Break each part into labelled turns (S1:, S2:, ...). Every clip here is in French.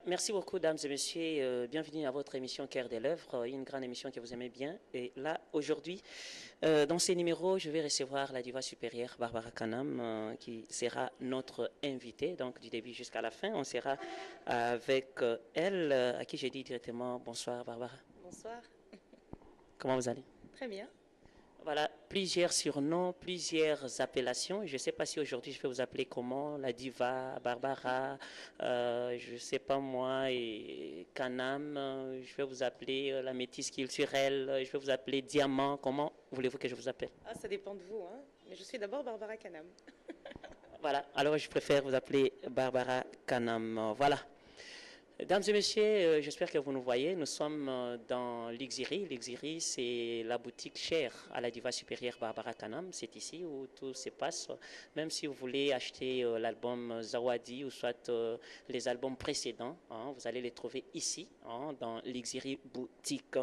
S1: merci beaucoup, dames et messieurs. Bienvenue à votre émission Cœur des Lèvres, une grande émission que vous aimez bien. Et là, aujourd'hui, dans ces numéros, je vais recevoir la diva supérieure Barbara Kanam, qui sera notre invitée. Donc, du début jusqu'à la fin, on sera avec elle, à qui j'ai dit directement bonsoir, Barbara.
S2: Bonsoir.
S1: Comment vous allez?
S2: Très bien.
S1: Voilà, plusieurs surnoms, plusieurs appellations. Je ne sais pas si aujourd'hui je vais vous appeler comment, la diva, Barbara, je ne sais pas moi, et Kanam, je vais vous appeler la métisse culturelle, je vais vous appeler Diamant. Comment voulez-vous que je vous appelle?
S2: Ah, ça dépend de vous, hein. Mais je suis d'abord Barbara Kanam.
S1: Voilà, alors je préfère vous appeler Barbara Kanam. Voilà. Mesdames et messieurs, j'espère que vous nous voyez. Nous sommes dans l'Ixiri. L'Ixiri, c'est la boutique chère à la diva supérieure Barbara Kanam. C'est ici où tout se passe. Même si vous voulez acheter l'album Zawadi ou soit les albums précédents, hein, vous allez les trouver ici, hein, dans l'Ixiri boutique.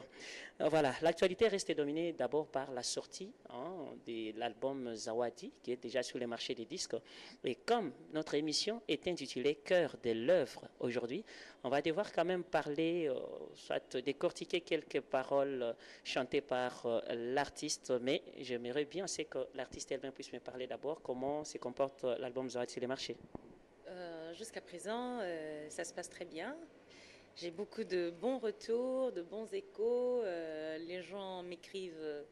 S1: Voilà, l'actualité reste dominée d'abord par la sortie, hein, de l'album Zawadi, qui est déjà sur les marchés des disques. Et comme notre émission est intitulée Cœur de l'œuvre aujourd'hui, on va devoir quand même parler, soit décortiquer quelques paroles chantées par l'artiste, mais j'aimerais bien c'est que l'artiste elle-même puisse me parler d'abord comment se comporte l'album Zawadi sur les marchés.
S2: Jusqu'à présent, ça se passe très bien. J'ai beaucoup de bons retours, de bons échos. Les gens m'écrivent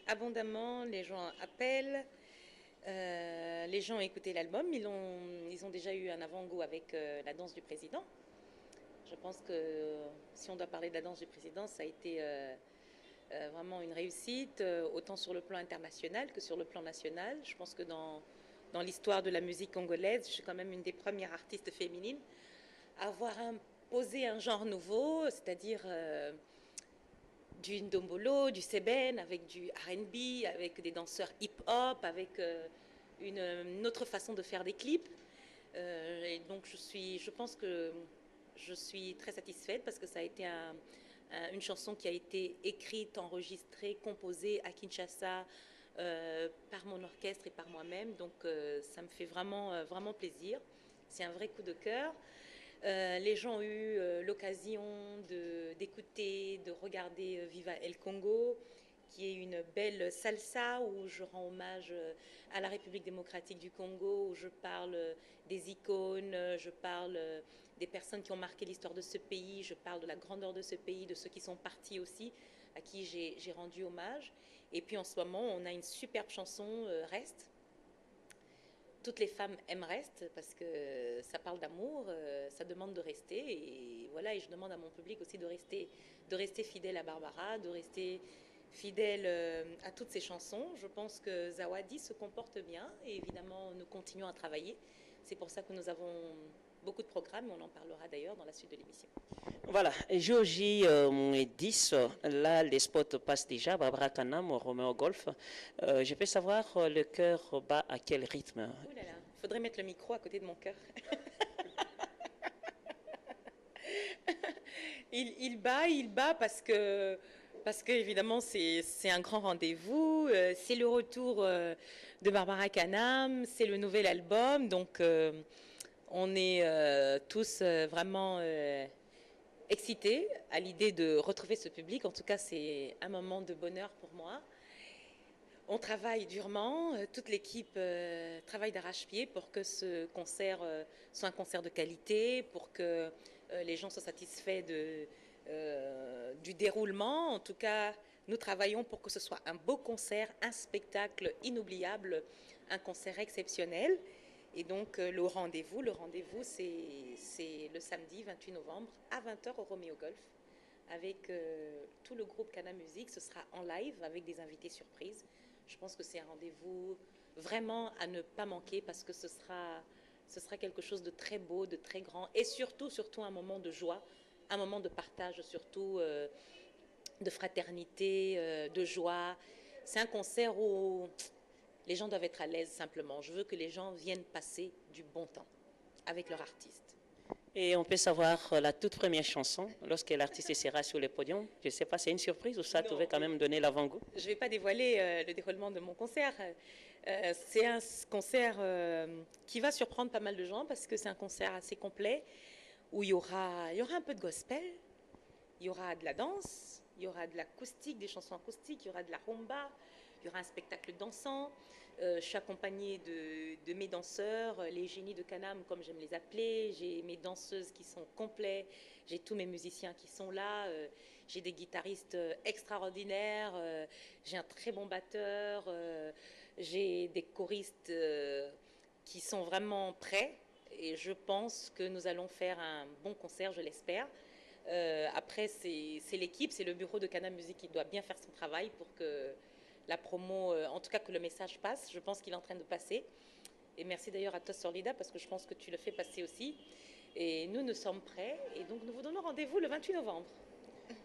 S2: abondamment, les gens appellent. Les gens ont écouté l'album. Ils ont déjà eu un avant-goût avec la danse du président. Je pense que si on doit parler de la danse du président, ça a été vraiment une réussite, autant sur le plan international que sur le plan national. Je pense que dans l'histoire de la musique congolaise, je suis quand même une des premières artistes féminines à avoir imposé un genre nouveau, c'est-à-dire du ndombolo, du seben, avec du R&B, avec des danseurs hip-hop, avec une autre façon de faire des clips. Et donc je pense que je suis très satisfaite parce que ça a été une chanson qui a été écrite, enregistrée, composée à Kinshasa par mon orchestre et par moi-même. Donc ça me fait vraiment, vraiment plaisir. C'est un vrai coup de cœur. Les gens ont eu l'occasion d'écouter, de regarder Viva El Congo, qui est une belle salsa où je rends hommage à la République démocratique du Congo, où je parle des icônes, je parle des personnes qui ont marqué l'histoire de ce pays, je parle de la grandeur de ce pays, de ceux qui sont partis aussi, à qui j'ai rendu hommage. Et puis en ce moment, on a une superbe chanson, Reste. Toutes les femmes aiment Reste parce que ça parle d'amour, ça demande de rester. Et voilà, et je demande à mon public aussi de rester fidèle à Barbara, de rester fidèle à toutes ces chansons. Je pense que Zawadi se comporte bien et évidemment, nous continuons à travailler. C'est pour ça que nous avons beaucoup de programmes, et on en parlera d'ailleurs dans la suite de l'émission.
S1: Voilà, jour J, 10, là les spots passent déjà, Barbara Kanam, Roméo Golf. Je peux savoir le cœur bat à quel rythme?
S2: Oh là là, il faudrait mettre le micro à côté de mon cœur. Il bat parce que évidemment c'est un grand rendez-vous. C'est le retour de Barbara Kanam, c'est le nouvel album, donc on est tous vraiment excités à l'idée de retrouver ce public. En tout cas, c'est un moment de bonheur pour moi. On travaille durement, toute l'équipe travaille d'arrache-pied pour que ce concert soit un concert de qualité, pour que les gens soient satisfaits du déroulement. En tout cas, nous travaillons pour que ce soit un beau concert, un spectacle inoubliable, un concert exceptionnel. Et donc le rendez-vous, c'est le samedi 28 novembre à 20h au Roméo Golf avec tout le groupe Cana Music. Ce sera en live avec des invités surprises. Je pense que c'est un rendez-vous vraiment à ne pas manquer parce que ce sera quelque chose de très beau, de très grand et surtout un moment de joie, un moment de partage, surtout de fraternité, de joie. C'est un concert où les gens doivent être à l'aise simplement. Je veux que les gens viennent passer du bon temps avec leur artiste.
S1: Et on peut savoir la toute première chanson lorsque l'artiste sera sur le podium. Je ne sais pas, c'est une surprise ou ça pouvait quand même donner l'avant-goût?
S2: Je ne vais pas dévoiler le déroulement de mon concert. C'est un concert qui va surprendre pas mal de gens parce que c'est un concert assez complet où il y aura un peu de gospel, il y aura de la danse, il y aura de l'acoustique, des chansons acoustiques, il y aura de la rumba, il y aura un spectacle dansant. Je suis accompagnée de mes danseurs, les génies de Canam, comme j'aime les appeler. J'ai mes danseuses qui sont complets, j'ai tous mes musiciens qui sont là, j'ai des guitaristes extraordinaires, j'ai un très bon batteur, j'ai des choristes qui sont vraiment prêts. Et je pense que nous allons faire un bon concert, je l'espère. Après, c'est l'équipe, c'est le bureau de Canam Musique qui doit bien faire son travail pour que la promo, en tout cas que le message passe. Je pense qu'il est en train de passer. Et merci d'ailleurs à Tos Sorlida parce que je pense que tu le fais passer aussi. Et nous sommes prêts. Et donc, nous vous donnons rendez-vous le 28 novembre.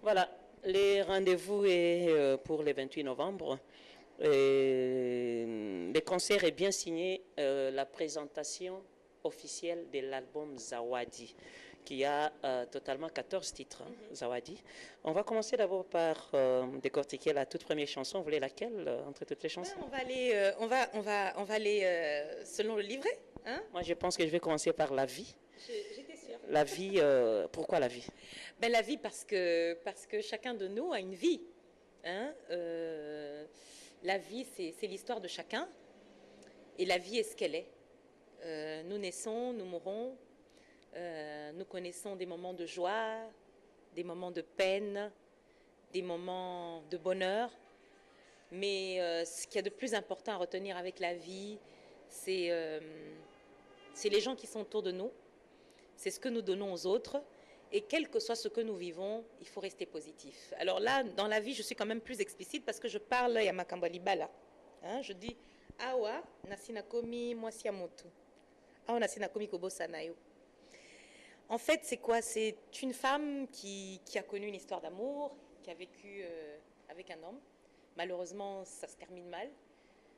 S1: Voilà, les rendez-vous est pour le 28 novembre. Le concert est bien signé, la présentation officielle de l'album Zawadi, qui a totalement 14 titres, Zawadi. On va commencer d'abord par décortiquer la toute première chanson. Vous voulez laquelle entre toutes les chansons?
S2: On va aller selon le livret. Hein?
S1: Moi, je pense que je vais commencer par La Vie.
S2: J'étais sûre.
S1: La vie, pourquoi la vie?
S2: La vie, parce que chacun de nous a une vie. Hein? La vie, c'est l'histoire de chacun. Et la vie est ce qu'elle est. Nous naissons, nous mourons. Nous connaissons des moments de joie, des moments de peine, des moments de bonheur. Mais ce qu'il y a de plus important à retenir avec la vie, c'est les gens qui sont autour de nous. C'est ce que nous donnons aux autres. Et quel que soit ce que nous vivons, il faut rester positif. Alors là, dans la vie, je suis quand même plus explicite parce que je parle Yamakambali Bala. Hein, je dis Awa nasinakomi mwasiamoto. Awa nasinakomi kobosanayo. En fait, c'est quoi? C'est une femme qui a connu une histoire d'amour, qui a vécu avec un homme. Malheureusement, ça se termine mal.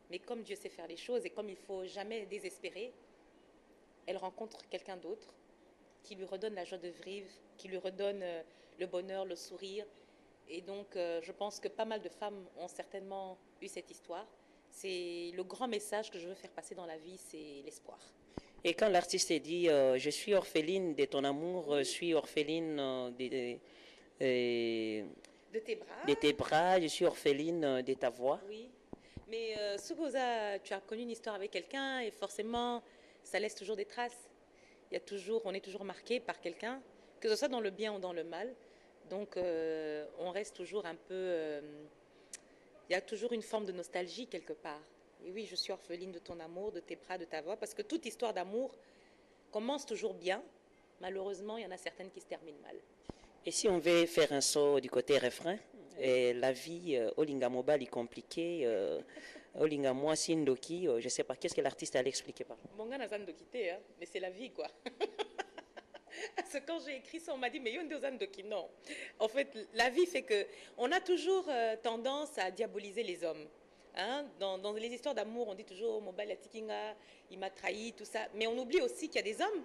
S2: Mais comme Dieu sait faire les choses et comme il ne faut jamais désespérer, elle rencontre quelqu'un d'autre qui lui redonne la joie de vivre, qui lui redonne le bonheur, le sourire. Et donc, je pense que pas mal de femmes ont certainement eu cette histoire. C'est le grand message que je veux faire passer dans la vie, c'est l'espoir.
S1: Et quand l'artiste dit je suis orpheline de ton amour, je suis orpheline
S2: de
S1: tes bras, je suis orpheline de ta voix.
S2: Oui, mais Sugoza, tu as connu une histoire avec quelqu'un et forcément, ça laisse toujours des traces. On est toujours marqué par quelqu'un, que ce soit dans le bien ou dans le mal. Donc, on reste toujours un peu... il y a toujours une forme de nostalgie quelque part. Et oui, je suis orpheline de ton amour, de tes bras, de ta voix, parce que toute histoire d'amour commence toujours bien. Malheureusement, il y en a certaines qui se terminent mal.
S1: Et si on veut faire un saut du côté refrain, la vie, Olinga Mobile est compliquée, Olinga Moi Sindoki, je ne sais pas, qu'est-ce que l'artiste allait expliquer par là?
S2: Mon gars n'a quitté, hein, mais c'est la vie, quoi. Parce que quand j'ai écrit ça, on m'a dit, mais Yondo Zandoki, non. En fait, la vie fait que on a toujours tendance à diaboliser les hommes. Hein? Dans les histoires d'amour, on dit toujours, Mobile Atikinga, il m'a trahi, tout ça. Mais on oublie aussi qu'il y a des hommes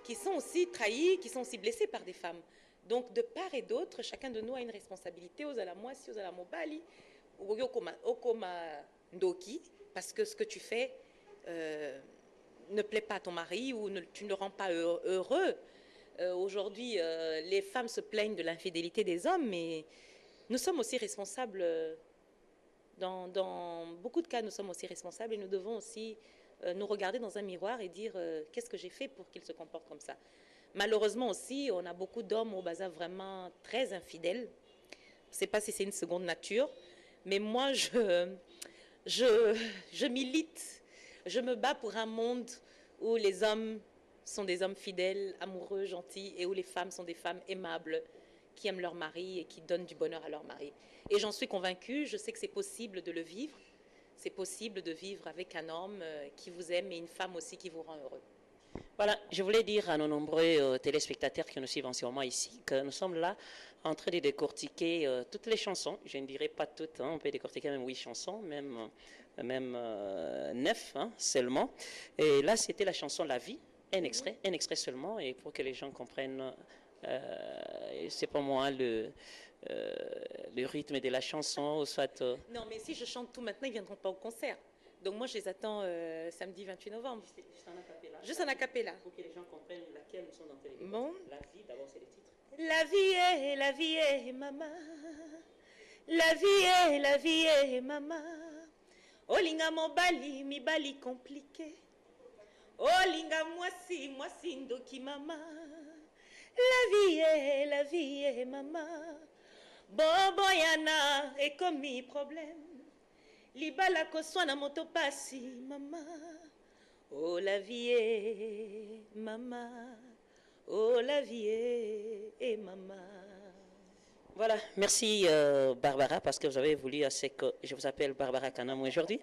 S2: qui sont aussi trahis, qui sont aussi blessés par des femmes. Donc, de part et d'autre, chacun de nous a une responsabilité, aux alamoisi, aux alamobali, okoma ndoki, parce que ce que tu fais ne plaît pas à ton mari ou tu ne le rends pas heureux. Aujourd'hui, les femmes se plaignent de l'infidélité des hommes, mais nous sommes aussi responsables. Dans beaucoup de cas, nous sommes aussi responsables et nous devons aussi nous regarder dans un miroir et dire qu'est-ce que j'ai fait pour qu'il se comporte comme ça. Malheureusement aussi, on a beaucoup d'hommes au Baza vraiment très infidèles. Je ne sais pas si c'est une seconde nature, mais moi, je milite, je me bats pour un monde où les hommes sont des hommes fidèles, amoureux, gentils, et où les femmes sont des femmes aimables, qui aiment leur mari et qui donnent du bonheur à leur mari. Et j'en suis convaincue, je sais que c'est possible de le vivre. C'est possible de vivre avec un homme qui vous aime et une femme aussi qui vous rend heureux.
S1: Voilà, je voulais dire à nos nombreux téléspectateurs qui nous suivent en ce moment ici que nous sommes là en train de décortiquer toutes les chansons. Je ne dirais pas toutes, hein, on peut décortiquer même 8 chansons, même 9 hein, seulement. Et là, c'était la chanson La Vie, un extrait seulement, et pour que les gens comprennent, c'est pas moi le rythme de la chanson, ou soit...
S2: Non, mais si je chante tout maintenant, ils ne viendront pas au concert. Donc moi, je les attends samedi 28 novembre.
S1: Juste en acapella.
S2: Juste en acapella.
S1: Pour que les gens comprennent laquelle nous sommes dans télévision.
S2: Bon.
S1: La vie, d'abord, c'est le titre.
S2: La vie est, maman. La vie est, maman. Olinga mobali, mi bali compliqué. Olinga mwasi ndoki mama. La vie est, maman. Boboyana est commis problème. Libala koswana moto pasi, maman. Oh la vie est, maman. Oh la vie est, maman.
S1: Voilà, merci Barbara, parce que vous avez voulu assez que je vous appelle Barbara Kanam aujourd'hui.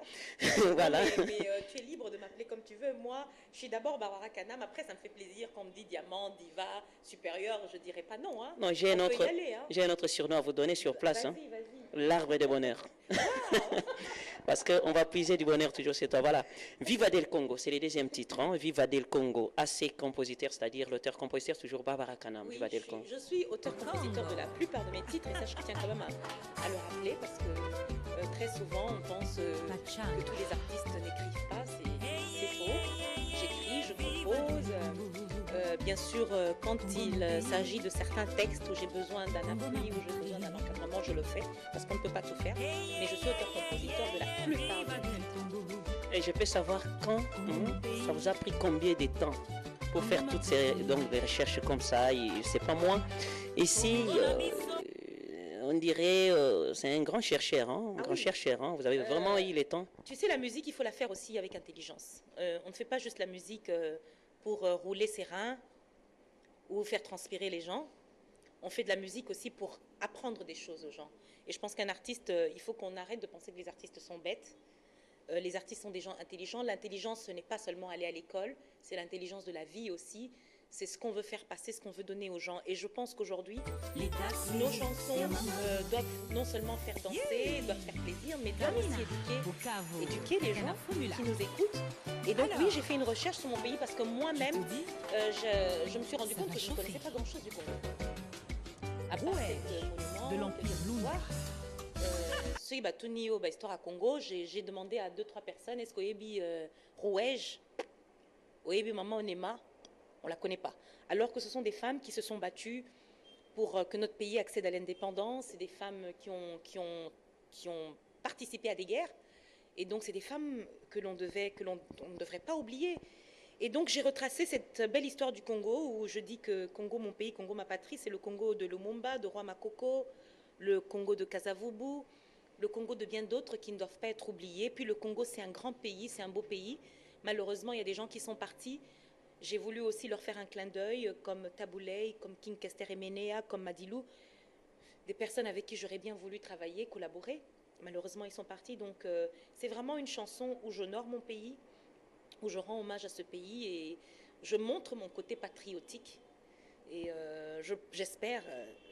S1: Voilà.
S2: Mais tu es libre de m'appeler comme tu veux. Moi, je suis d'abord Barbara Kanam. Après, ça me fait plaisir qu'on me dit diamant, diva, supérieur. Je dirais pas non. Hein.
S1: Non, j'ai un autre surnom à vous donner sur place.
S2: Vas-y, vas-y.
S1: L'arbre de bonheur. Parce qu'on va puiser du bonheur toujours chez toi. Voilà. Viva del Congo, c'est le deuxième titre. Hein. Viva del Congo, assez compositeur, c'est-à-dire l'auteur-compositeur, toujours Barbara Kanam.
S2: Oui,
S1: Viva del Congo.
S2: Je suis auteur-compositeur de la plupart de mes titres et ça, je tiens quand même à le rappeler parce que très souvent, on pense que tous les artistes n'écrivent pas. C'est faux. J'écris, je compose. Bien sûr, quand il s'agit de certains textes où j'ai besoin d'un appui, où j'ai besoin d'un encadrement, je le fais parce qu'on ne peut pas tout faire. Mais je suis auteur-compositeur de la plupart de mes titres.
S1: Et je peux savoir quand, ça vous a pris combien de temps pour faire toutes ces des recherches comme ça, c'est pas moi. Ici, on dirait, c'est un grand chercheur, chercheur. Hein. Vous avez vraiment eu le temps.
S2: Tu sais, la musique, il faut la faire aussi avec intelligence. On ne fait pas juste la musique pour rouler ses reins ou faire transpirer les gens. On fait de la musique aussi pour apprendre des choses aux gens. Et je pense qu'un artiste, il faut qu'on arrête de penser que les artistes sont bêtes. Les artistes sont des gens intelligents. L'intelligence, ce n'est pas seulement aller à l'école, c'est l'intelligence de la vie aussi. C'est ce qu'on veut faire passer, ce qu'on veut donner aux gens. Et je pense qu'aujourd'hui, nos chansons doivent non seulement faire danser, doivent faire plaisir, mais doivent aussi éduquer les gens qui nous écoutent. Et donc oui, j'ai fait une recherche sur mon pays parce que moi-même, je me suis rendu compte que je ne connaissais pas grand-chose du Congo. À part de l'Empire Loula. Ceux qui Tunio, histoire à Congo, j'ai demandé à 2-3 personnes, est-ce qu'il y a Rouège, Oyebi Maman Onema, on ne la connaît pas. Alors que ce sont des femmes qui se sont battues pour que notre pays accède à l'indépendance, c'est des femmes qui ont participé à des guerres, et donc c'est des femmes que l'on ne devrait pas oublier. Et donc j'ai retracé cette belle histoire du Congo, où je dis que Congo mon pays, Congo ma patrie, c'est le Congo de Lumumba, de Roi Makoko, le Congo de Kasavubu, le Congo de bien d'autres qui ne doivent pas être oubliés. Puis le Congo, c'est un grand pays, c'est un beau pays. Malheureusement, il y a des gens qui sont partis. J'ai voulu aussi leur faire un clin d'œil, comme Tabouley, comme King Kester Emenea, comme Madilou, des personnes avec qui j'aurais bien voulu travailler, collaborer. Malheureusement, ils sont partis. Donc, c'est vraiment une chanson où j'honore mon pays, où je rends hommage à ce pays et je montre mon côté patriotique. Et j'espère,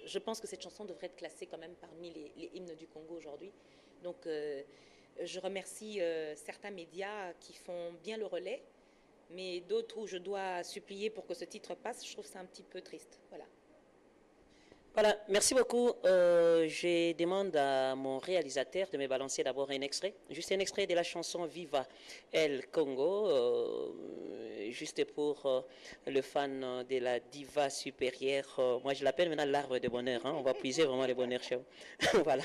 S2: je pense que cette chanson devrait être classée quand même parmi les hymnes du Congo aujourd'hui. Donc, je remercie certains médias qui font bien le relais, mais d'autres où je dois supplier pour que ce titre passe, je trouve ça un petit peu triste. Voilà.
S1: Voilà, merci beaucoup. Je demande à mon réalisateur de me balancer d'abord un extrait, juste un extrait de la chanson Viva El Congo, juste pour le fan de la diva supérieure. Moi, je l'appelle maintenant l'arbre de bonheur. Hein. On va puiser vraiment le bonheur chez vous. Voilà.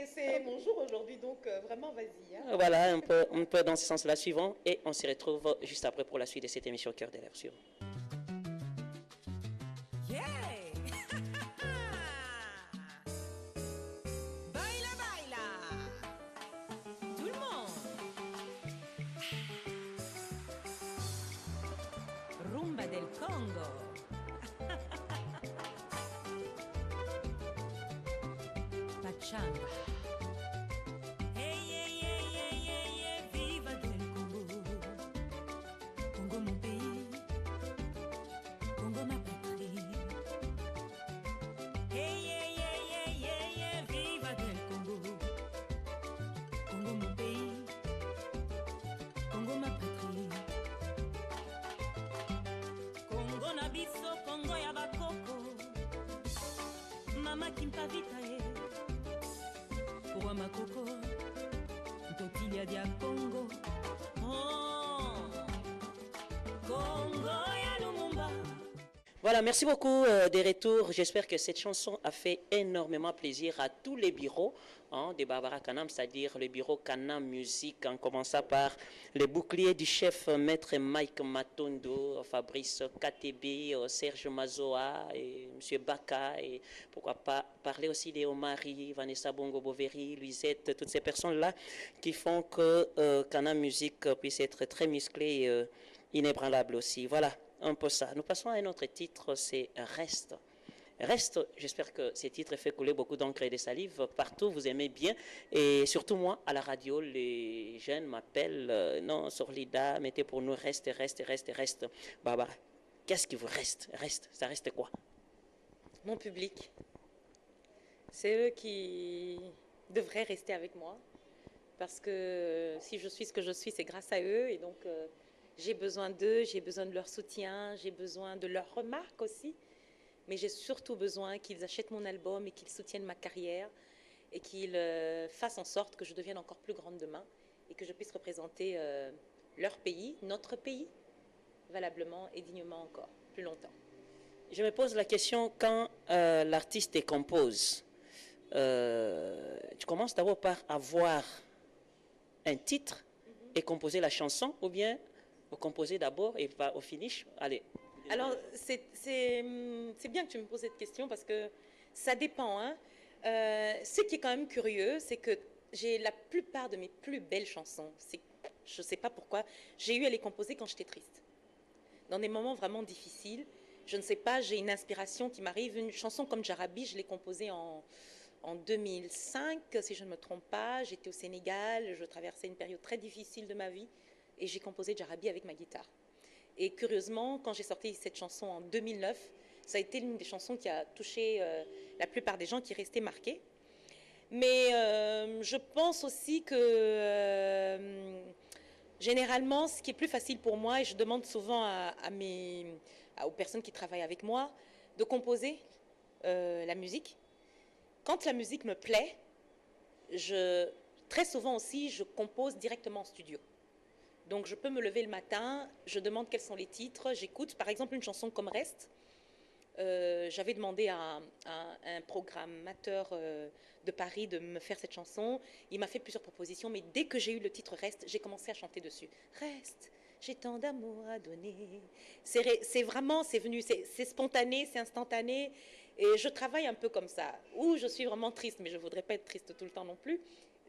S2: C'est mon jour aujourd'hui, donc vraiment, vas-y. Hein.
S1: Voilà, un peu dans ce sens-là suivant, et on se retrouve juste après pour la suite de cette émission Cœur de l'air sur.
S3: Rumba del Congo. Pachanga. Hey, hey, hey, hey, hey, hey, viva del Congo. Congo mon pays. Congo ma patrie. Hey, hey, hey, hey, hey, hey, viva del Congo. Congo mon pays. Congo ma patrie. Congo na biso, Congo ya bakoko. Mama kimpavita e. Roi Makoko, Ntotilia dia Congo. Congo ya Lumumba.
S1: Voilà, merci beaucoup des retours. J'espère que cette chanson a fait énormément plaisir à tous les bureaux de Barbara Kanam, c'est-à-dire le bureau Kanam Musique, en commençant par les boucliers du chef maître Mike Matondo, Fabrice KTB, Serge Mazoa, et M. Baka, et pourquoi pas parler aussi des Omari, Vanessa Bongo Boveri, Luisette, toutes ces personnes-là qui font que Kanam Musique puisse être très musclé et inébranlable aussi. Voilà un peu ça. Nous passons à un autre titre, c'est Reste. Reste, j'espère que ce titre fait couler beaucoup d'encre et de salive partout, vous aimez bien. Et surtout moi, à la radio, les jeunes m'appellent, non, Sorlida, mettez pour nous Reste, Reste, Reste, Reste. Barbara, qu'est-ce qui vous reste? Reste, ça reste quoi?
S2: Mon public. C'est eux qui devraient rester avec moi. Parce que si je suis ce que je suis, c'est grâce à eux. Et donc, j'ai besoin d'eux, j'ai besoin de leur soutien, j'ai besoin de leurs remarques aussi. Mais j'ai surtout besoin qu'ils achètent mon album et qu'ils soutiennent ma carrière et qu'ils fassent en sorte que je devienne encore plus grande demain et que je puisse représenter leur pays, notre pays, valablement et dignement encore, plus longtemps.
S1: Je me pose la question, quand l'artiste compose, tu commences d'abord par avoir un titre et composer la chanson, ou bien vous composez d'abord et au finish, allez.
S2: Alors, c'est bien que tu me poses cette question parce que ça dépend. Hein. Ce qui est quand même curieux, c'est que j'ai la plupart de mes plus belles chansons, je ne sais pas pourquoi, j'ai eu à les composer quand j'étais triste. Dans des moments vraiment difficiles, je ne sais pas, j'ai une inspiration qui m'arrive. Une chanson comme Jarabi, je l'ai composée en 2005, si je ne me trompe pas. J'étais au Sénégal, je traversais une période très difficile de ma vie et j'ai composé Jarabi avec ma guitare. Et curieusement, quand j'ai sorti cette chanson en 2009, ça a été l'une des chansons qui a touché la plupart des gens, qui est restée marquée. Mais je pense aussi que généralement, ce qui est plus facile pour moi, et je demande souvent aux personnes qui travaillent avec moi, de composer la musique. Quand la musique me plaît, très souvent aussi, je compose directement en studio. Donc, je peux me lever le matin, je demande quels sont les titres, j'écoute. Par exemple, une chanson comme Reste, j'avais demandé à un programmateur de Paris de me faire cette chanson. Il m'a fait plusieurs propositions, mais dès que j'ai eu le titre Reste, j'ai commencé à chanter dessus. Reste, j'ai tant d'amour à donner. C'est vraiment, c'est venu, c'est spontané, c'est instantané. Et je travaille un peu comme ça. Ou je suis vraiment triste, mais je ne voudrais pas être triste tout le temps non plus.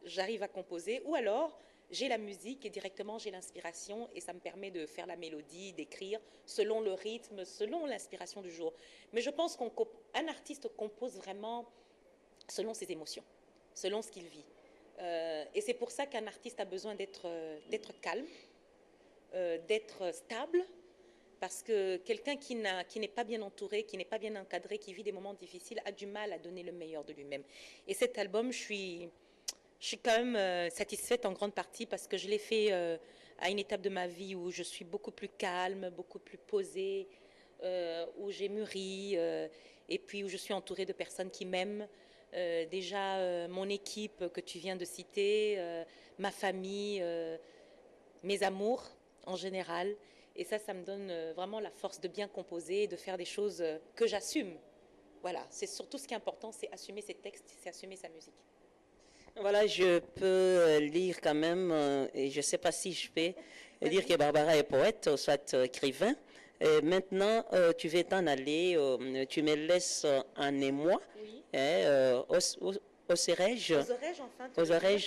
S2: J'arrive à composer. Ou alors, j'ai la musique et directement j'ai l'inspiration et ça me permet de faire la mélodie, d'écrire selon le rythme, selon l'inspiration du jour. Mais je pense qu'un artiste compose vraiment selon ses émotions, selon ce qu'il vit. Et c'est pour ça qu'un artiste a besoin d'être calme, d'être stable, parce que quelqu'un qui n'est pas bien entouré, qui n'est pas bien encadré, qui vit des moments difficiles, a du mal à donner le meilleur de lui-même. Et cet album, je suis quand même satisfaite en grande partie parce que je l'ai fait à une étape de ma vie où je suis beaucoup plus calme, beaucoup plus posée, où j'ai mûri et puis où je suis entourée de personnes qui m'aiment. Déjà, mon équipe que tu viens de citer, ma famille, mes amours en général. Et ça me donne vraiment la force de bien composer, de faire des choses que j'assume. Voilà, c'est surtout ce qui est important, c'est assumer ses textes, c'est assumer sa musique.
S1: Voilà, je peux lire quand même, et je ne sais pas si je peux dire que Barbara est poète, ou soit écrivain. Maintenant, tu vas t'en aller, tu me laisses en émoi.
S2: Oui.
S1: Oserais-je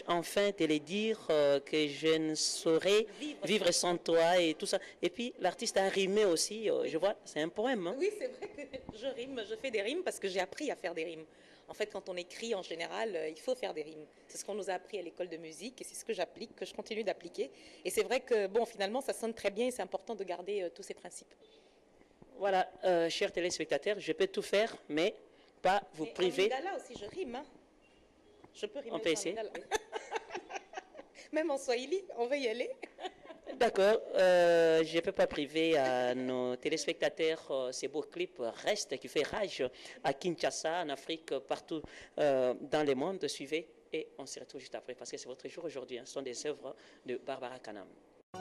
S1: enfin te le dire que je ne saurais vivre sans toi et tout ça. Et puis l'artiste a rimé aussi, je vois, c'est un poème. Hein?
S2: Oui, c'est vrai que je rime, je fais des rimes parce que j'ai appris à faire des rimes. En fait, quand on écrit en général, il faut faire des rimes. C'est ce qu'on nous a appris à l'école de musique et c'est ce que j'applique, que je continue d'appliquer. Et c'est vrai que, bon, finalement, ça sonne très bien et c'est important de garder tous ces principes.
S1: Voilà, chers téléspectateurs, je peux tout faire, mais pas vous priver.
S2: En lingala aussi, je rime. Hein. Je peux rimer.
S1: On peut essayer.
S2: Même en swahili, on va y aller.
S1: D'accord, je ne peux pas priver à nos téléspectateurs ces beaux clips Reste qui fait rage à Kinshasa, en Afrique, partout dans le monde. Suivez et on se retrouve juste après parce que c'est votre jour aujourd'hui. Hein. Ce sont des œuvres de Barbara Kanam.
S3: Oh,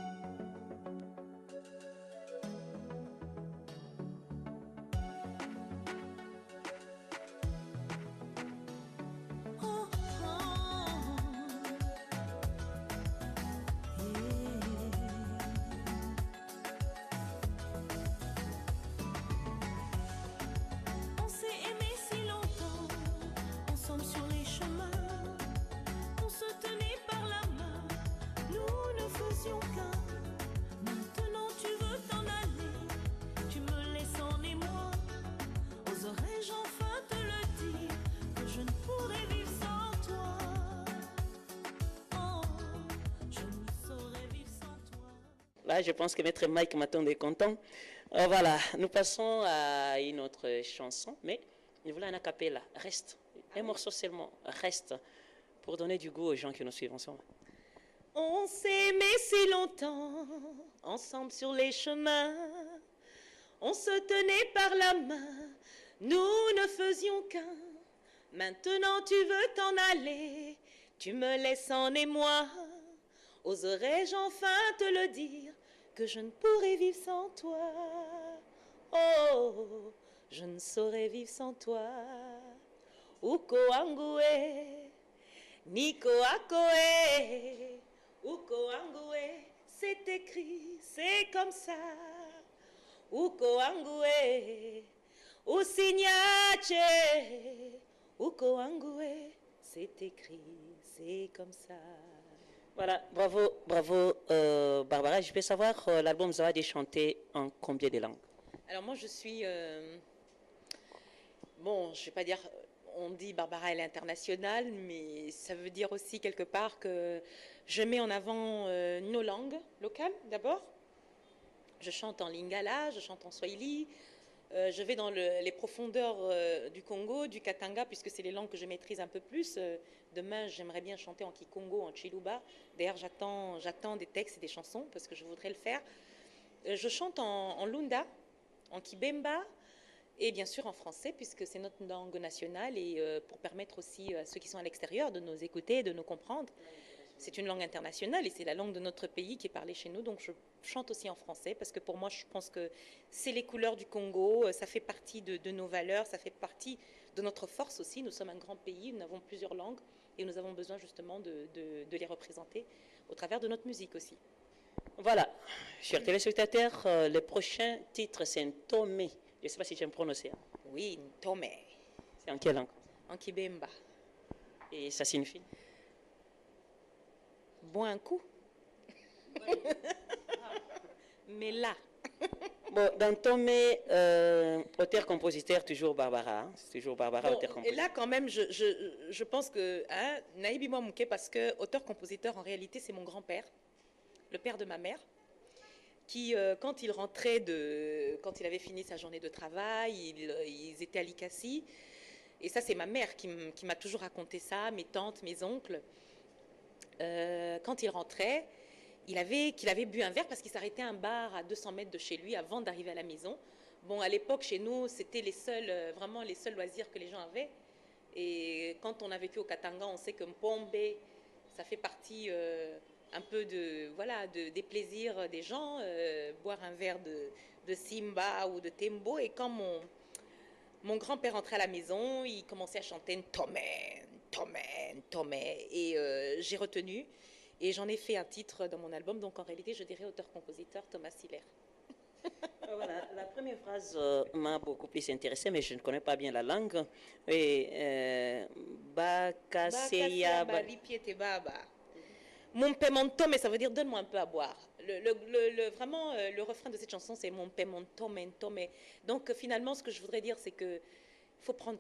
S3: on s'est aimé si longtemps, ensemble sur les chemins. On se tenait par la main, nous ne faisions qu'un. Maintenant tu veux t'en aller, tu me laisses en émoi. Oserais-je enfin te le dire, que je ne pourrais vivre sans toi. Oh, je ne saurais vivre sans toi.
S1: Là, je pense que Maître Mike m'attendait content. Voilà, nous passons à une autre chanson, mais je voulais un acapella. Reste, un morceau seulement, reste, pour donner du goût aux gens qui nous suivent ensemble.
S2: On s'est aimé si longtemps, ensemble sur les chemins. On se tenait par la main, nous ne faisions qu'un. Maintenant tu veux t'en aller, tu me laisses en émoi. Oserais-je enfin te le dire, que je ne pourrais vivre sans toi. Oh, je ne saurais vivre sans toi. Uko wangu e, Niko akoe, Uko wangu e, c'est écrit, c'est comme ça. Uko wangu e, usinyache, Uko wangu e, c'est écrit, c'est comme ça.
S1: Voilà, bravo, bravo Barbara. Je peux savoir, l'album Zawadi est chanté en combien de langues?
S2: Alors moi je suis, bon je vais pas dire, on dit Barbara elle est internationale, mais ça veut dire aussi quelque part que je mets en avant nos langues locales d'abord. Je chante en lingala, je chante en swahili, je vais dans les profondeurs du Congo, du Katanga, puisque c'est les langues que je maîtrise un peu plus. Demain, j'aimerais bien chanter en Kikongo, en Chiluba. D'ailleurs, j'attends des textes et des chansons parce que je voudrais le faire. Je chante en Lunda, en Kibemba et bien sûr en français, puisque c'est notre langue nationale et pour permettre aussi à ceux qui sont à l'extérieur de nous écouter, de nous comprendre. C'est une langue internationale et c'est la langue de notre pays qui est parlée chez nous, donc je chante aussi en français parce que pour moi je pense que c'est les couleurs du Congo, ça fait partie de nos valeurs, ça fait partie de notre force aussi. Nous sommes un grand pays, nous avons plusieurs langues et nous avons besoin justement de les représenter au travers de notre musique aussi.
S1: Voilà, chers téléspectateurs, le prochain titre c'est Ntomé. Je ne sais pas si j'aime prononcer.
S2: Oui, Ntome,
S1: C'est en quelle langue?
S2: en Kibemba.
S1: Et ça signifie?
S2: Bois un coup. Mais là,
S1: Bon, dans Ntomé, auteur-compositeur, toujours Barbara. Hein? C'est toujours Barbara,
S2: bon, et
S1: auteur-compositeur.
S2: là quand même, je pense que hein, Naïbi Mouamouké, parce que auteur-compositeur, en réalité, c'est mon grand-père, le père de ma mère, qui, quand il rentrait quand il avait fini sa journée de travail, ils étaient à Likassi. Et ça, c'est ma mère qui m'a toujours raconté ça, mes tantes, mes oncles. Quand il rentrait, qu'il avait bu un verre parce qu'il s'arrêtait à un bar à 200 mètres de chez lui avant d'arriver à la maison. Bon, à l'époque, chez nous, c'était vraiment les seuls loisirs que les gens avaient. Et quand on a vécu au Katanga, on sait que Mpombe, ça fait partie un peu des plaisirs des gens, boire un verre de Simba ou de Tembo. Et quand mon grand-père rentrait à la maison, il commençait à chanter Ntome, Ntome, Ntome. Et j'ai retenu. Et j'en ai fait un titre dans mon album. Donc en réalité, je dirais auteur-compositeur Thomas Siller.
S1: Voilà, la première phrase m'a beaucoup plus intéressée, mais je ne connais pas bien la langue. Et Bakaseya
S2: Baripiete Baba. Mon Ntome, ça veut dire donne-moi un peu à boire. Vraiment, le refrain de cette chanson, c'est mon Ntome, Ntome. Donc finalement, ce que je voudrais dire, c'est qu'il faut prendre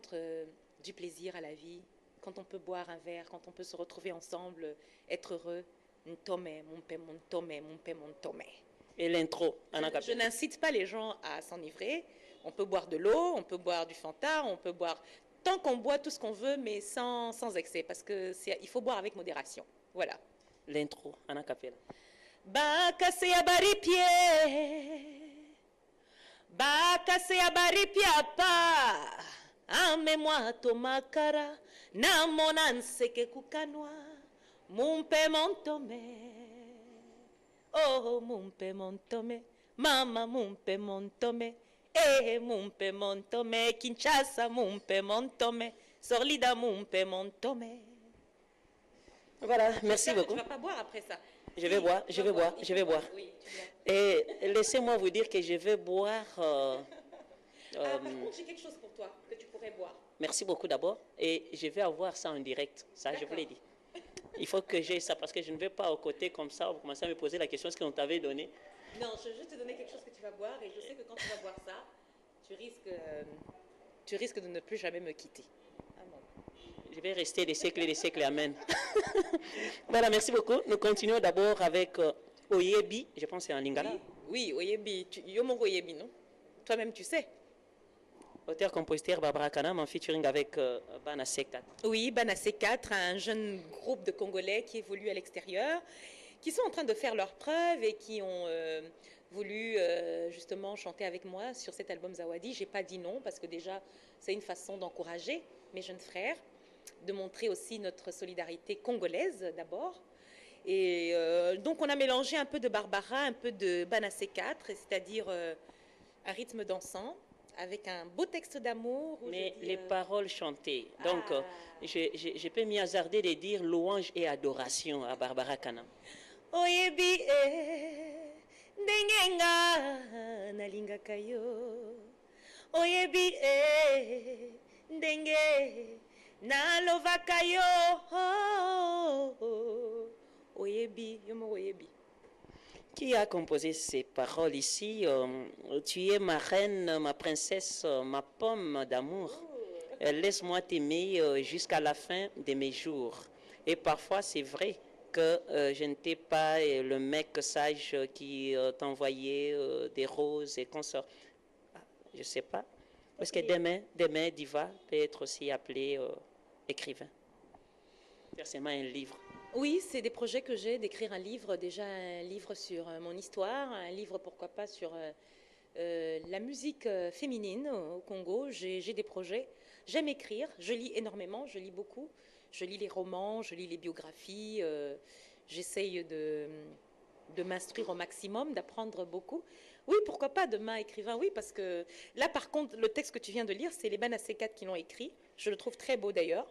S2: du plaisir à la vie. Quand on peut boire un verre, quand on peut se retrouver ensemble, être heureux. Ntome, mon Ntome.
S1: Et l'intro,
S2: Je n'incite pas les gens à s'enivrer. On peut boire de l'eau, on peut boire du Fanta, on peut boire... Tant qu'on boit tout ce qu'on veut, mais sans excès, parce qu'il faut boire avec modération. Voilà.
S1: L'intro, en acapella.
S2: Bakase ya baripie, bakase ya baripia pa, ame-moi tomakara, namona nseke kukanwa, mumpe montome. Oh, mumpe montome, mama mumpe montome, mumpe montome, Kinshasa mumpe montome, Sorlida mumpe montome.
S1: Voilà, merci beaucoup.
S2: Tu vas pas boire après ça.
S1: Je vais boire, je vais boire, je vais boire.
S2: Oui, tu bois.
S1: Et laissez-moi vous dire que je vais boire...
S2: Par contre, j'ai quelque chose pour toi que tu pourrais boire.
S1: Merci beaucoup d'abord. Et je vais avoir ça en direct. Ça, je vous l'ai dit. Il faut que j'ai ça parce que je ne vais pas au côté comme ça. Vous commencez à me poser la question, ce qu'on t'avait donné.
S2: Non, je vais juste te donner quelque chose que tu vas boire et je sais que quand tu vas boire ça, tu risques de ne plus jamais me quitter. Ah bon.
S1: Je vais rester des siècles et des siècles. Amen. Voilà, merci beaucoup. Nous continuons d'abord avec Oyebi. Je pense que c'est en lingala.
S2: Oui, Oyebi. Yomo Oyebi, non? Toi-même, tu sais.
S1: Auteur-compositeur Barbara Kanam en featuring avec Bana C4.
S2: Oui, Bana C4, un jeune groupe de Congolais qui évolue à l'extérieur, qui sont en train de faire leurs preuves et qui ont voulu justement chanter avec moi sur cet album Zawadi. J'ai pas dit non parce que déjà, c'est une façon d'encourager mes jeunes frères, de montrer aussi notre solidarité congolaise d'abord. Et donc, on a mélangé un peu de Barbara, un peu de Bana C4, c'est-à-dire un rythme dansant, avec un beau texte d'amour.
S1: Mais les paroles chantées. Donc, je peux m'y hasarder de dire louange et adoration à Barbara Kanam.
S2: Oyebi ndengenga nalingaka yo. Oyebi ndenge nalovaka yo. Oyebi, yomo oyebi.
S1: Qui a composé ces paroles ici? Tu es ma reine, ma princesse, ma pomme d'amour. Laisse-moi t'aimer jusqu'à la fin de mes jours. Et parfois, c'est vrai que je n'étais pas le mec sage qui t'envoyait des roses et consorts. Je ne sais pas. Parce que demain, Diva peut être aussi appelé écrivain. Forcément un livre.
S2: Oui, c'est des projets que j'ai, d'écrire un livre, déjà un livre sur mon histoire, un livre pourquoi pas sur la musique féminine au Congo. J'ai des projets. J'aime écrire, je lis énormément, je lis beaucoup. Je lis les romans, je lis les biographies. J'essaye de m'instruire au maximum, d'apprendre beaucoup. Oui, pourquoi pas demain écrivain, oui, parce que là par contre, le texte que tu viens de lire, c'est les Bana C4 qui l'ont écrit. Je le trouve très beau d'ailleurs.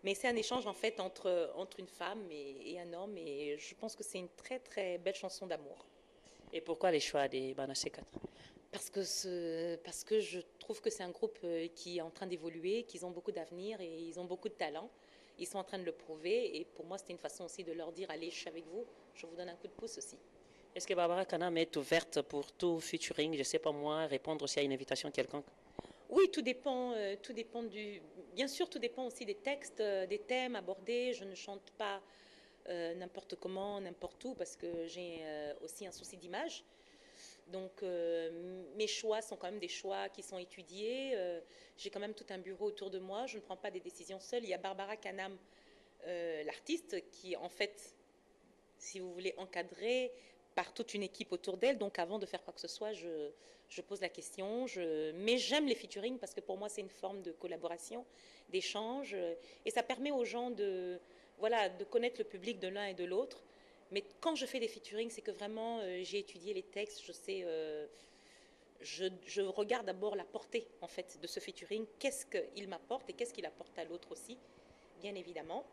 S2: Mais c'est un échange en fait entre une femme et un homme et je pense que c'est une très très belle chanson d'amour.
S1: Et pourquoi les choix des Bana C4?
S2: Parce que je trouve que c'est un groupe qui est en train d'évoluer, qu'ils ont beaucoup d'avenir et ils ont beaucoup de talent. Ils sont en train de le prouver et pour moi c'était une façon aussi de leur dire allez, je suis avec vous, je vous donne un coup de pouce aussi.
S1: Est-ce que Barbara Kanam est ouverte pour tout featuring? Je ne sais pas moi, répondre aussi à une invitation quelconque?
S2: Oui, tout dépend du... Bien sûr, tout dépend aussi des textes, des thèmes abordés. Je ne chante pas n'importe comment, n'importe où, parce que j'ai aussi un souci d'image. Donc, mes choix sont quand même des choix qui sont étudiés. J'ai quand même tout un bureau autour de moi. Je ne prends pas des décisions seule. Il y a Barbara Kanam, l'artiste, qui en fait, si vous voulez, encadrer par toute une équipe autour d'elle. Donc, avant de faire quoi que ce soit, je pose la question. Mais j'aime les featuring parce que pour moi, c'est une forme de collaboration, d'échange. Et ça permet aux gens de connaître le public de l'un et de l'autre. Mais quand je fais des featuring, c'est que vraiment, j'ai étudié les textes. Je sais, je regarde d'abord la portée, en fait, de ce featuring. Qu'est-ce qu'il m'apporte et qu'est-ce qu'il apporte à l'autre aussi, bien évidemment.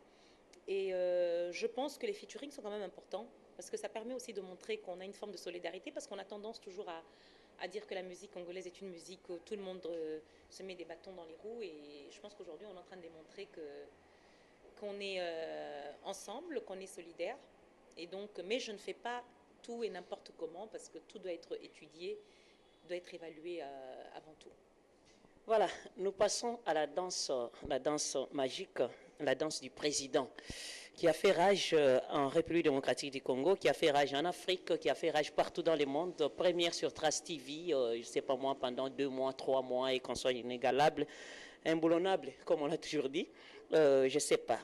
S2: Et je pense que les featuring sont quand même importants parce que ça permet aussi de montrer qu'on a une forme de solidarité parce qu'on a tendance toujours à dire que la musique congolaise est une musique où tout le monde se met des bâtons dans les roues et je pense qu'aujourd'hui on est en train de démontrer qu'on est ensemble, qu'on est solidaires et donc, mais je ne fais pas tout et n'importe comment parce que tout doit être étudié, doit être évalué avant tout.
S1: Voilà, nous passons à la danse magique, la danse du président, qui a fait rage en République démocratique du Congo, qui a fait rage en Afrique, qui a fait rage partout dans le monde. Première sur Trace TV, je ne sais pas moi, pendant 2 mois, 3 mois, et qu'on soit inégalable, imboulonnable, comme on l'a toujours dit. Je ne sais pas.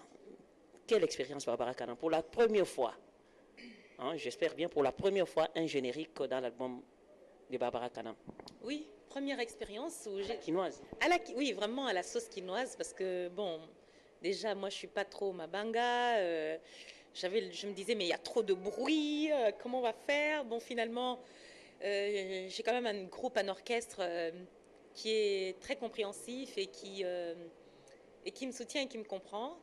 S1: Quelle expérience, Barbara Kanam, pour la première fois, hein, j'espère bien pour la première fois, un générique dans l'album de Barbara Kanam.
S2: Oui, première expérience où j'ai...
S1: Quinoise.
S2: Oui, vraiment à la sauce quinoise parce que, bon, déjà, moi, je ne suis pas trop mabanga. Je me disais, mais il y a trop de bruit, comment on va faire? Bon, finalement, j'ai quand même un groupe, un orchestre qui est très compréhensif et qui me soutient et qui me comprend.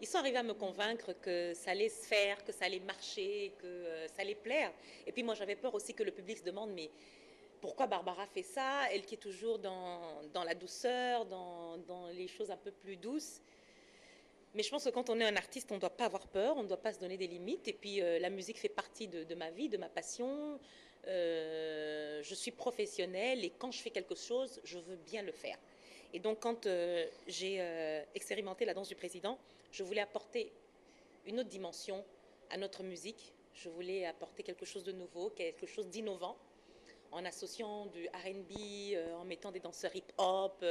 S2: Ils sont arrivés à me convaincre que ça allait se faire, que ça allait marcher, que ça allait plaire. Et puis moi, j'avais peur aussi que le public se demande, mais pourquoi Barbara fait ça? Elle qui est toujours dans la douceur, dans les choses un peu plus douces. Mais je pense que quand on est un artiste, on ne doit pas avoir peur, on ne doit pas se donner des limites. Et puis la musique fait partie de ma vie, de ma passion. Je suis professionnelle et quand je fais quelque chose, je veux bien le faire. Et donc quand j'ai expérimenté la danse du président, je voulais apporter une autre dimension à notre musique. Je voulais apporter quelque chose de nouveau, quelque chose d'innovant, en associant du R&B, en mettant des danseurs hip-hop,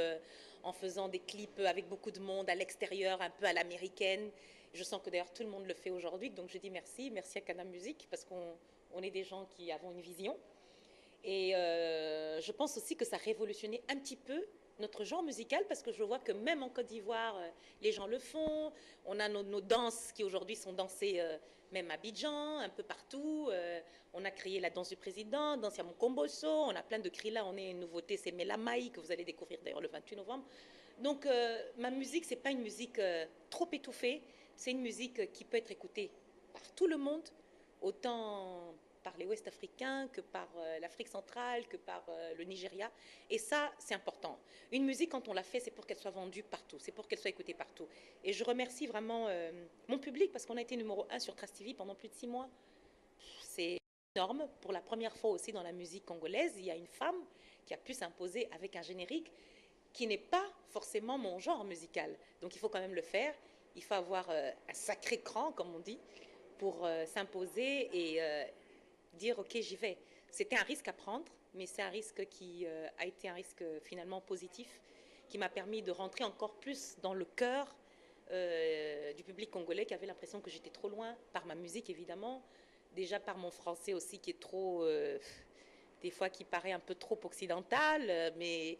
S2: en faisant des clips avec beaucoup de monde à l'extérieur, un peu à l'américaine. Je sens que d'ailleurs tout le monde le fait aujourd'hui, donc je dis merci à Canam Musique, parce qu'on est des gens qui avons une vision. Et je pense aussi que ça révolutionnait un petit peu notre genre musical, parce que je vois que même en Côte d'Ivoire, les gens le font. On a nos danses qui aujourd'hui sont dansées même à Abidjan, un peu partout. On a créé la danse du président, danse à Mokomboso. On a plein de cris là. On est une nouveauté, c'est Melamaï, que vous allez découvrir d'ailleurs le 28 novembre. Donc ma musique, c'est pas une musique trop étouffée. C'est une musique qui peut être écoutée par tout le monde, autant par les Ouest-Africains que par l'Afrique centrale, que par le Nigeria. Et ça, c'est important. Une musique, quand on la fait, c'est pour qu'elle soit vendue partout, c'est pour qu'elle soit écoutée partout. Et je remercie vraiment mon public, parce qu'on a été numéro 1 sur Trace TV pendant plus de 6 mois. C'est énorme. Pour la première fois aussi dans la musique congolaise, il y a une femme qui a pu s'imposer avec un générique qui n'est pas forcément mon genre musical. Donc il faut quand même le faire. Il faut avoir un sacré cran, comme on dit, pour s'imposer et dire ok, j'y vais. C'était un risque à prendre, mais c'est un risque qui a été un risque finalement positif, qui m'a permis de rentrer encore plus dans le cœur du public congolais, qui avait l'impression que j'étais trop loin, par ma musique évidemment, déjà par mon français aussi qui est trop, des fois qui paraît un peu trop occidental, mais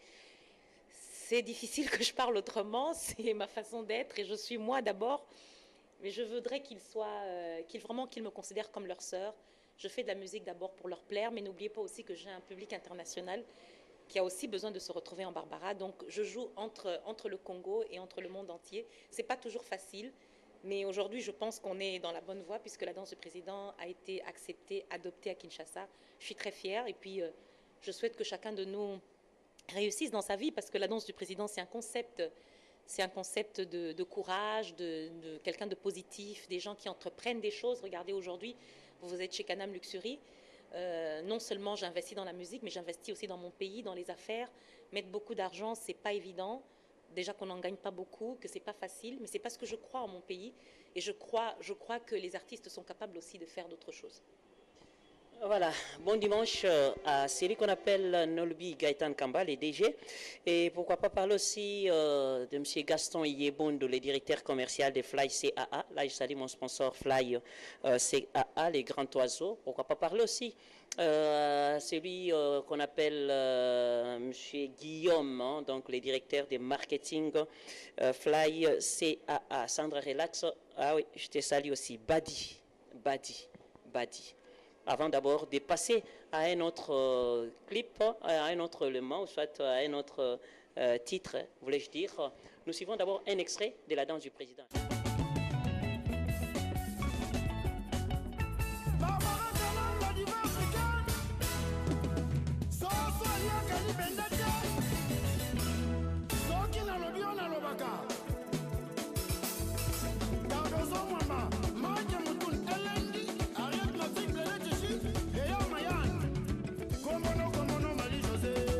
S2: c'est difficile que je parle autrement, c'est ma façon d'être et je suis moi d'abord, mais je voudrais qu'ils me considèrent comme leur sœur. Je fais de la musique d'abord pour leur plaire, mais n'oubliez pas aussi que j'ai un public international qui a aussi besoin de se retrouver en Barbara. Donc je joue entre le Congo et entre le monde entier. C'est pas toujours facile, mais aujourd'hui je pense qu'on est dans la bonne voie puisque la danse du président a été acceptée, adoptée à Kinshasa. Je suis très fière et puis je souhaite que chacun de nous réussisse dans sa vie parce que la danse du président c'est un concept de courage, de quelqu'un de positif, des gens qui entreprennent des choses. Regardez aujourd'hui, vous êtes chez Canam Luxury. Non seulement j'investis dans la musique, mais j'investis aussi dans mon pays, dans les affaires. Mettre beaucoup d'argent, c'est pas évident. Déjà qu'on n'en gagne pas beaucoup, que c'est pas facile, mais c'est parce que je crois en mon pays et je crois que les artistes sont capables aussi de faire d'autres choses.
S1: Voilà, bon dimanche à celui qu'on appelle Nolbi Gaëtan Kamba, les DG. Et pourquoi pas parler aussi de M. Gaston Yebondo, le directeur commercial de Fly CAA. Là, je salue mon sponsor Fly CAA, les grands oiseaux. Pourquoi pas parler aussi celui qu'on appelle M. Guillaume, hein, donc le directeur de marketing Fly CAA. Sandra Relax, ah oui, je te salue aussi. Badi. Avant d'abord de passer à un autre clip, à un autre élément, ou soit à un autre titre, voulais-je dire, nous suivons d'abord un extrait de la danse du président.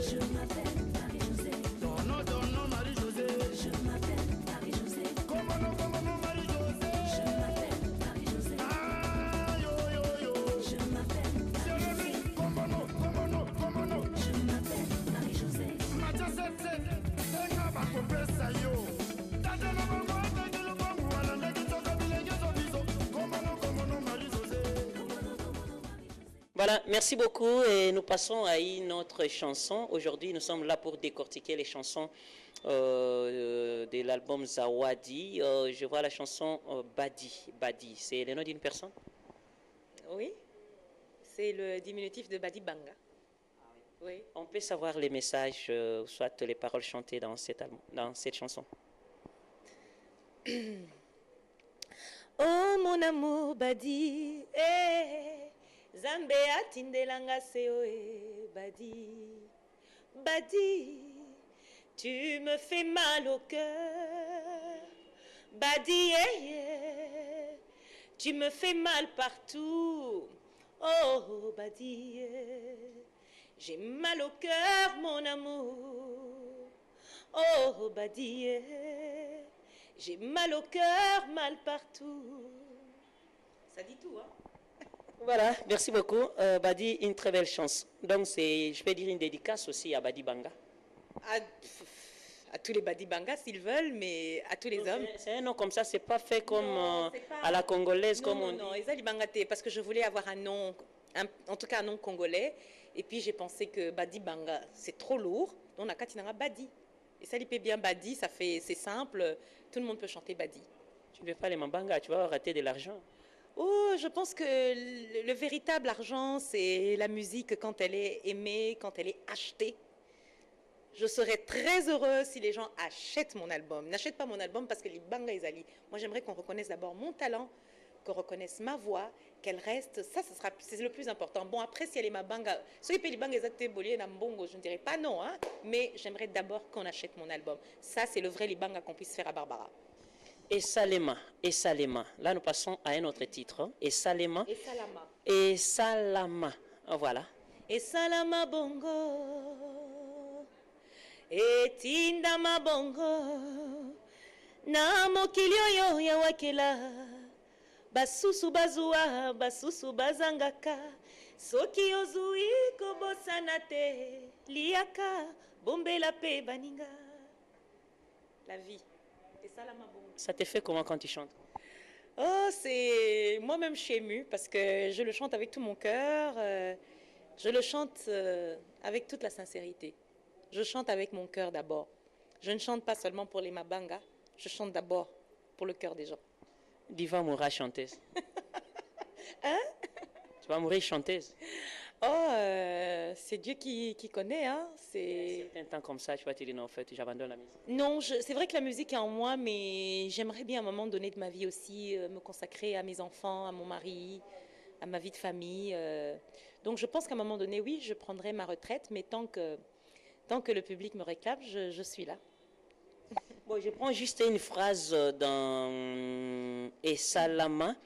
S3: Je m'appelle Marie-Josée.
S1: Voilà, merci beaucoup et nous passons à une autre chanson. Aujourd'hui, nous sommes là pour décortiquer les chansons de l'album Zawadi. Je vois la chanson Badi. Badi, c'est le nom d'une personne?
S2: Oui, c'est le diminutif de Badi Banga. Oui.
S1: On peut savoir les messages, soit les paroles chantées dans dans cette chanson.
S2: Oh mon amour Badi, Zambe atindelanga seo Badi, Badi, tu me fais mal au cœur, Badi, tu me fais mal partout, oh Badi, j'ai mal au cœur mon amour, oh Badi, j'ai mal au cœur, mal partout. Ça dit tout, hein?
S1: Voilà, merci beaucoup. Badi, une très belle chanson. Donc, je peux dire une dédicace aussi à Badi Banga.
S2: À tous les Badi Banga s'ils veulent, mais à tous les hommes.
S1: C'est un nom comme ça, c'est pas fait comme
S2: Non, c'est pas-
S1: à la congolaise,
S2: Non,
S1: comme
S2: non,
S1: on
S2: non,
S1: dit.
S2: Ezali Bangate, parce que je voulais avoir un nom, en tout cas un nom congolais. Et puis j'ai pensé que Badi Banga, c'est trop lourd. Donc on a Katinanga Badi. Et ça lui plaît bien Badi, c'est simple. Tout le monde peut chanter Badi.
S1: Tu ne veux pas les Mambanga, tu vas rater de l'argent.
S2: Oh, je pense que le véritable argent, c'est la musique quand elle est aimée, quand elle est achetée. Je serais très heureuse si les gens achètent mon album. N'achètent pas mon album parce que les Banga Ezali. Moi, j'aimerais qu'on reconnaisse d'abord mon talent, qu'on reconnaisse ma voix, qu'elle reste. Ça, c'est le plus important. Bon, après, si elle est ma Banga, ceux qui les Banga Ezate Bolé, Nambongo, je ne dirais pas non, hein. Mais j'aimerais d'abord qu'on achète mon album. Ça, c'est le vrai Libanga qu'on puisse faire à Barbara.
S1: Et Salema, et Salema. Là, nous passons à un autre titre. Et Salema.
S2: Et Salama.
S1: Et Salama. Voilà.
S2: Et Salama Bongo. Et Tindama Bongo. Na mokili oyo ya wakela. Basusu bazua, basusu bazangaka. Soki ozui kobosana te. Liaka, bombela pe baninga. La vie. Et Salama Bongo.
S1: Ça te fait comment quand tu chantes?
S2: Oh, c'est moi-même je suis émue parce que je le chante avec tout mon cœur. Je le chante avec toute la sincérité. Je chante avec mon cœur d'abord. Je ne chante pas seulement pour les Mabanga. Je chante d'abord pour le cœur des gens.
S1: Diva mourra chanteuse.
S2: Hein?
S1: Tu vas mourir chanteuse.
S2: Oh, c'est Dieu qui connaît, hein.
S1: C'est un temps comme ça, tu vas te dire non, en fait, j'abandonne la musique.
S2: Non, c'est vrai que la musique est en moi, mais j'aimerais bien à un moment donné de ma vie aussi me consacrer à mes enfants, à mon mari, à ma vie de famille. Donc je pense qu'à un moment donné, oui, je prendrai ma retraite, mais tant que le public me réclame, je suis là.
S1: Bon, je prends juste une phrase dans Esalama,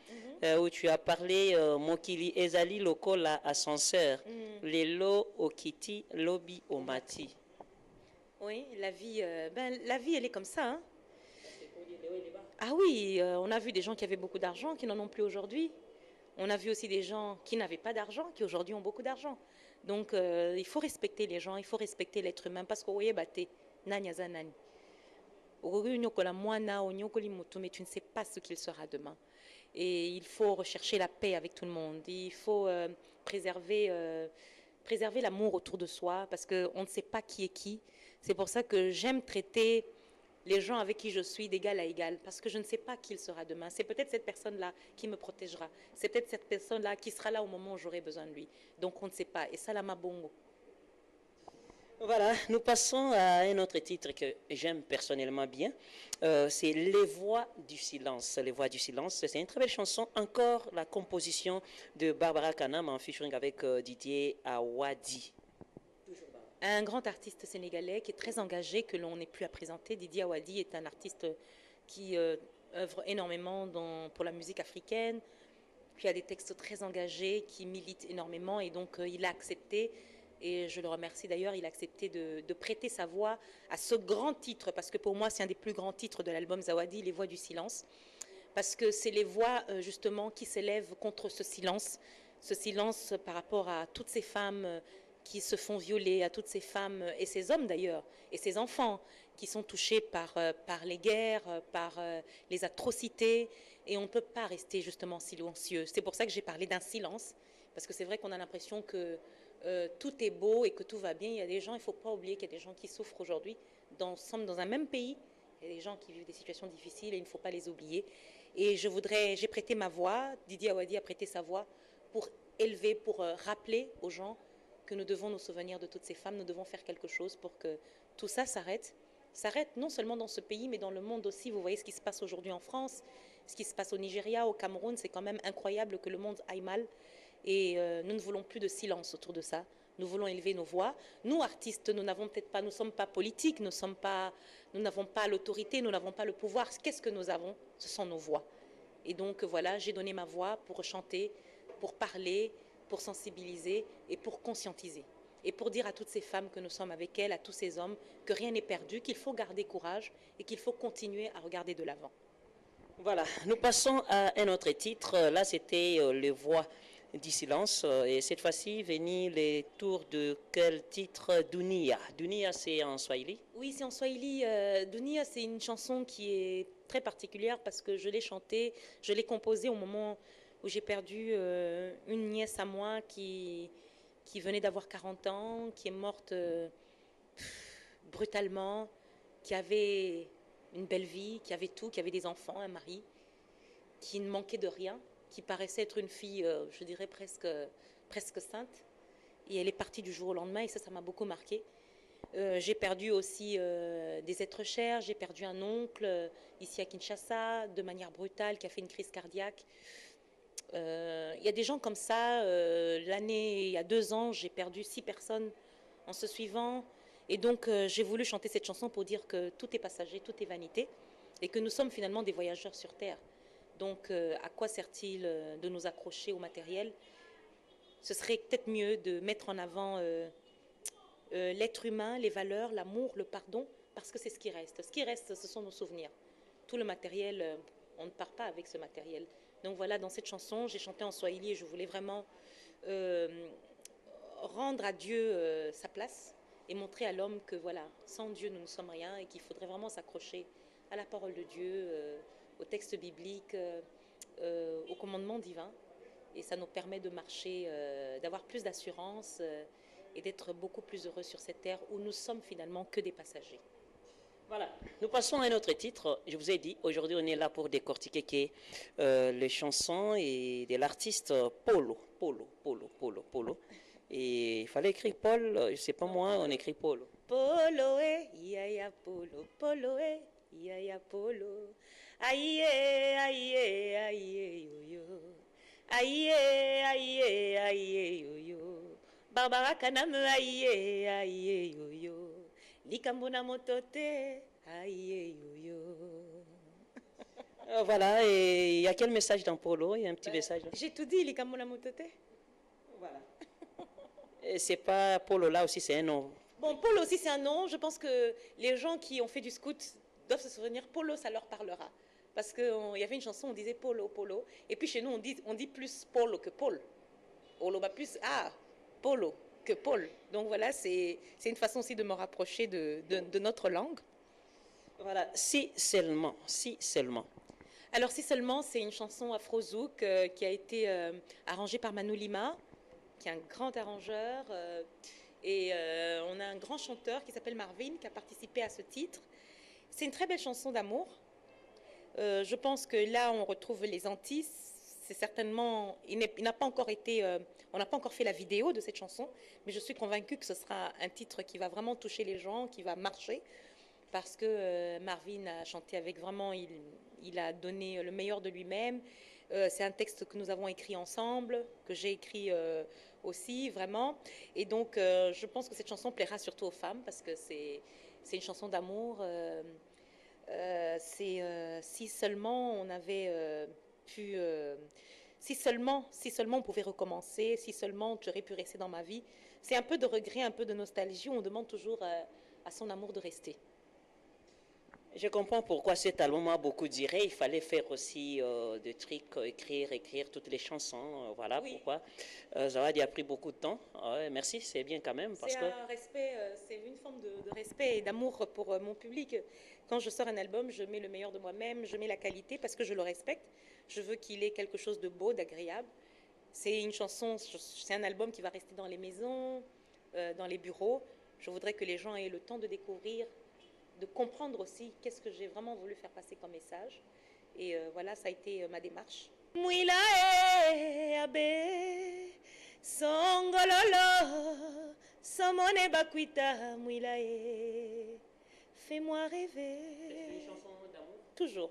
S1: où tu as parlé Mokili Ezali Lokola Ascenseur, Lelo Okiti Lobi Omati.
S2: Oui, la vie, elle est comme ça. Hein. Ah oui, on a vu des gens qui avaient beaucoup d'argent, qui n'en ont plus aujourd'hui. On a vu aussi des gens qui n'avaient pas d'argent, qui aujourd'hui ont beaucoup d'argent. Donc, il faut respecter les gens, il faut respecter l'être humain, parce que nani nani. Mais tu ne sais pas ce qu'il sera demain. Et il faut rechercher la paix avec tout le monde. Il faut préserver l'amour autour de soi, parce qu'on ne sait pas qui est qui. C'est pour ça que j'aime traiter les gens avec qui je suis d'égal à égal, parce que je ne sais pas qui il sera demain. C'est peut-être cette personne-là qui me protégera. C'est peut-être cette personne-là qui sera là au moment où j'aurai besoin de lui. Donc on ne sait pas. Et Salama Bongo.
S1: Voilà, nous passons à un autre titre que j'aime personnellement bien. C'est Les Voix du Silence. Les Voix du Silence, c'est une très belle chanson. Encore la composition de Barbara Kanam en featuring avec Didier Awadi.
S2: Un grand artiste sénégalais qui est très engagé, que l'on n'est plus à présenter. Didier Awadi est un artiste qui œuvre énormément pour la musique africaine, qui a des textes très engagés, qui milite énormément, et donc il a accepté, et je le remercie d'ailleurs, il a accepté de prêter sa voix à ce grand titre, parce que pour moi c'est un des plus grands titres de l'album Zawadi, Les Voix du Silence, parce que c'est les voix justement qui s'élèvent contre ce silence par rapport à toutes ces femmes qui se font violer, à toutes ces femmes et ces hommes d'ailleurs, et ces enfants qui sont touchés par les guerres, par les atrocités, et on ne peut pas rester justement silencieux. C'est pour ça que j'ai parlé d'un silence, Parce que c'est vrai qu'on a l'impression que tout est beau et que tout va bien. Il y a des gens, il ne faut pas oublier qu'il y a des gens qui souffrent aujourd'hui. Nous sommes dans un même pays. Il y a des gens qui vivent des situations difficiles et il ne faut pas les oublier. Et j'ai prêté ma voix, Didier Awadi a prêté sa voix pour élever, pour rappeler aux gens que nous devons nous souvenir de toutes ces femmes. Nous devons faire quelque chose pour que tout ça s'arrête. S'arrête non seulement dans ce pays, mais dans le monde aussi. Vous voyez ce qui se passe aujourd'hui en France, ce qui se passe au Nigeria, au Cameroun. C'est quand même incroyable que le monde aille mal. Et nous ne voulons plus de silence autour de ça. Nous voulons élever nos voix. Nous, artistes, nous n'avons peut-être pas, nous ne sommes pas politiques, nous n'avons pas l'autorité, nous n'avons pas le pouvoir. Qu'est-ce que nous avons? Ce sont nos voix. Et donc voilà, j'ai donné ma voix pour chanter, pour parler, pour sensibiliser et pour conscientiser. Et pour dire à toutes ces femmes que nous sommes avec elles, à tous ces hommes, que rien n'est perdu, qu'il faut garder courage et qu'il faut continuer à regarder de l'avant.
S1: Voilà, nous passons à un autre titre. Là, c'était Les Voix du silence. Et cette fois-ci, venir les tours de quel titre? Dunia. Dunia, c'est en Swahili?
S2: Oui, c'est en Swahili. Dunia, c'est une chanson qui est très particulière parce que je l'ai chantée, je l'ai composée au moment où j'ai perdu une nièce à moi qui venait d'avoir 40 ans, qui est morte brutalement, qui avait une belle vie, qui avait tout, qui avait des enfants, un mari, qui ne manquait de rien, qui paraissait être une fille, je dirais presque sainte. Et elle est partie du jour au lendemain et ça m'a beaucoup marqué. J'ai perdu aussi des êtres chers, j'ai perdu un oncle ici à Kinshasa de manière brutale qui a fait une crise cardiaque. Il y a des gens comme ça. Il y a 2 ans, j'ai perdu 6 personnes en se suivant. Et donc, j'ai voulu chanter cette chanson pour dire que tout est passager, tout est vanité, et que nous sommes finalement des voyageurs sur Terre. Donc, à quoi sert-il de nous accrocher au matériel? Ce serait peut-être mieux de mettre en avant l'être humain, les valeurs, l'amour, le pardon, parce que c'est ce qui reste. Ce qui reste, ce sont nos souvenirs. Tout le matériel, on ne part pas avec ce matériel. Donc voilà, dans cette chanson, j'ai chanté en Swahili et je voulais vraiment rendre à Dieu sa place et montrer à l'homme que voilà, sans Dieu, nous ne sommes rien et qu'il faudrait vraiment s'accrocher à la parole de Dieu, au texte biblique, au commandement divin. Et ça nous permet de marcher, d'avoir plus d'assurance et d'être beaucoup plus heureux sur cette terre où nous sommes finalement que des passagers.
S1: Voilà, nous passons à un autre titre. Je vous ai dit, aujourd'hui on est là pour décortiquer les chansons et de l'artiste Polo. Et il fallait écrire Paul, je ne sais pas moi, on écrit Polo.
S2: Polo, ya polo, polo, ya polo. Aïe, aïe, aïe, yo yo. Aïe, aïe, aïe, yo yo. Barbara Kanam, aïe, aïe, yo yo. Likambona motote, aïe, yo yo.
S1: Voilà, et il y a quel message dans Polo? Il y a un petit message.
S2: J'ai tout dit, Likambona motote.
S1: Voilà. Et c'est pas Polo là aussi, c'est un nom.
S2: Bon, Polo aussi c'est un nom. Je pense que les gens qui ont fait du scout doivent se souvenir. Polo, ça leur parlera. Parce qu'il y avait une chanson, on disait Polo, Polo. Et puis chez nous, on dit plus Polo que Paul. On va plus, Polo que Paul. Donc voilà, c'est une façon aussi de me rapprocher de notre langue.
S1: Voilà, si seulement.
S2: Alors si seulement, c'est une chanson afro-zouk qui a été arrangée par Manu Lima, qui est un grand arrangeur. Et on a un grand chanteur qui s'appelle Marvin, qui a participé à ce titre. C'est une très belle chanson d'amour. Je pense que là, on retrouve les Antilles. C'est certainement, on n'a pas encore fait la vidéo de cette chanson, mais je suis convaincue que ce sera un titre qui va vraiment toucher les gens, qui va marcher, parce que Marvin a chanté avec vraiment, il a donné le meilleur de lui-même. C'est un texte que nous avons écrit ensemble, que j'ai écrit aussi, vraiment. Et donc, je pense que cette chanson plaira surtout aux femmes, parce que c'est une chanson d'amour. Si seulement on avait pu... si seulement on pouvait recommencer, si seulement j'aurais pu rester dans ma vie. C'est un peu de regret, un peu de nostalgie. On demande toujours à son amour de rester.
S1: Je comprends pourquoi cet album a beaucoup duré. Il fallait faire aussi des trucs, écrire toutes les chansons. Voilà oui. Pourquoi. Zawadi a pris beaucoup de temps. Merci, c'est bien quand même.
S2: C'est un respect, c'est une forme de respect et d'amour pour mon public. Quand je sors un album, je mets le meilleur de moi-même, je mets la qualité parce que je le respecte. Je veux qu'il ait quelque chose de beau, d'agréable. C'est une chanson, c'est un album qui va rester dans les maisons, dans les bureaux. Je voudrais que les gens aient le temps de découvrir, de comprendre aussi qu'est-ce que j'ai vraiment voulu faire passer comme message. Et voilà, ça a été ma démarche. Mouila abe songololo somone bakuita mouila fais-moi rêver.
S1: C'est une chanson d'amour.
S2: Toujours.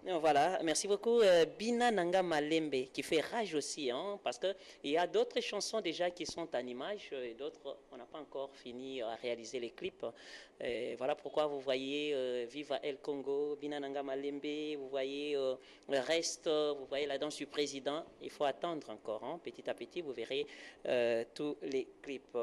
S1: Voilà, merci beaucoup. Bina Nanga Malembe, qui fait rage aussi, hein, parce qu'il y a d'autres chansons déjà qui sont en image et d'autres, on n'a pas encore fini à réaliser les clips. Voilà pourquoi vous voyez Viva El Congo, Bina Nanga Malembe, vous voyez Reste, vous voyez la danse du président. Il faut attendre encore, hein, petit à petit, vous verrez tous les clips.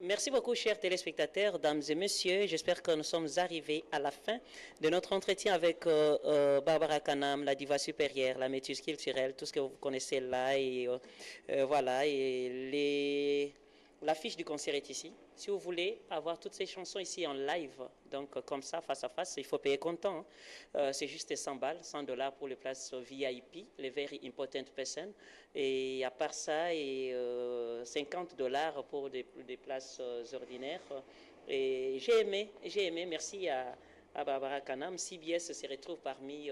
S1: Merci beaucoup, chers téléspectateurs, dames et messieurs. J'espère que nous sommes arrivés à la fin de notre entretien avec Barbara Kanam, la diva supérieure, la métisse culturelle, tout ce que vous connaissez là. Et voilà, et l'affiche du concert est ici. Si vous voulez avoir toutes ces chansons ici en live, donc comme ça, face à face, il faut payer comptant. Hein. C'est juste 100 balles, 100 dollars pour les places VIP, les Very Important Person. Et à part ça, et 50 dollars pour des places ordinaires. Et j'ai aimé, merci à Barbara Kanam. CBS se retrouve parmi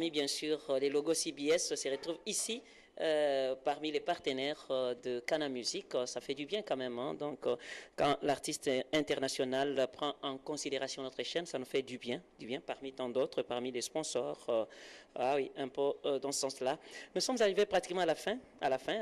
S1: bien sûr les logos CBS se retrouvent ici. Parmi les partenaires de Kana Music, ça fait du bien quand même. Hein? Donc, quand l'artiste international prend en considération notre chaîne, ça nous fait du bien parmi tant d'autres, parmi les sponsors. Ah oui, un peu dans ce sens-là. Nous sommes arrivés pratiquement à la fin.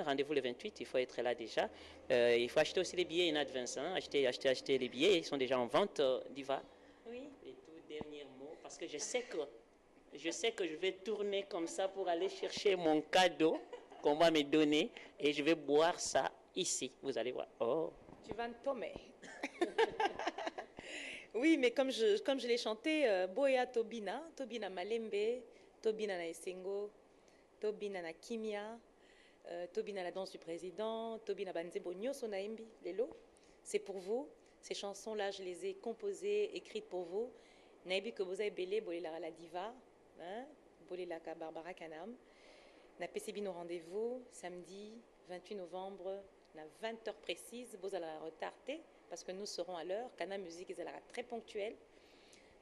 S1: Rendez-vous le 28, il faut être là déjà. Il faut acheter aussi les billets in advance. Hein? Acheter les billets, ils sont déjà en vente. Diva.
S2: Oui.
S1: Les tout derniers mots, parce que je sais que je vais tourner comme ça pour aller chercher mon cadeau qu'on va me donner et je vais boire ça ici. Vous allez voir. Oh.
S2: Tu vas me tomber. Oui, mais comme je l'ai chanté, Boya Tobina Malembe, Tobina na Esengo, Tobina na Kimia, Tobina la danse du président, Tobina Banzebo Nyoso na Embi, Lelo. C'est pour vous. Ces chansons-là, je les ai composées, écrites pour vous. Naibi que vous avez belé, Bolela la diva, hein, Bolela ka Barbara Kanam. Na PCB nos rendez-vous samedi 28 novembre, à 20h précise, vous allez retarder parce que nous serons à l'heure. Kana Musique est très ponctuelle.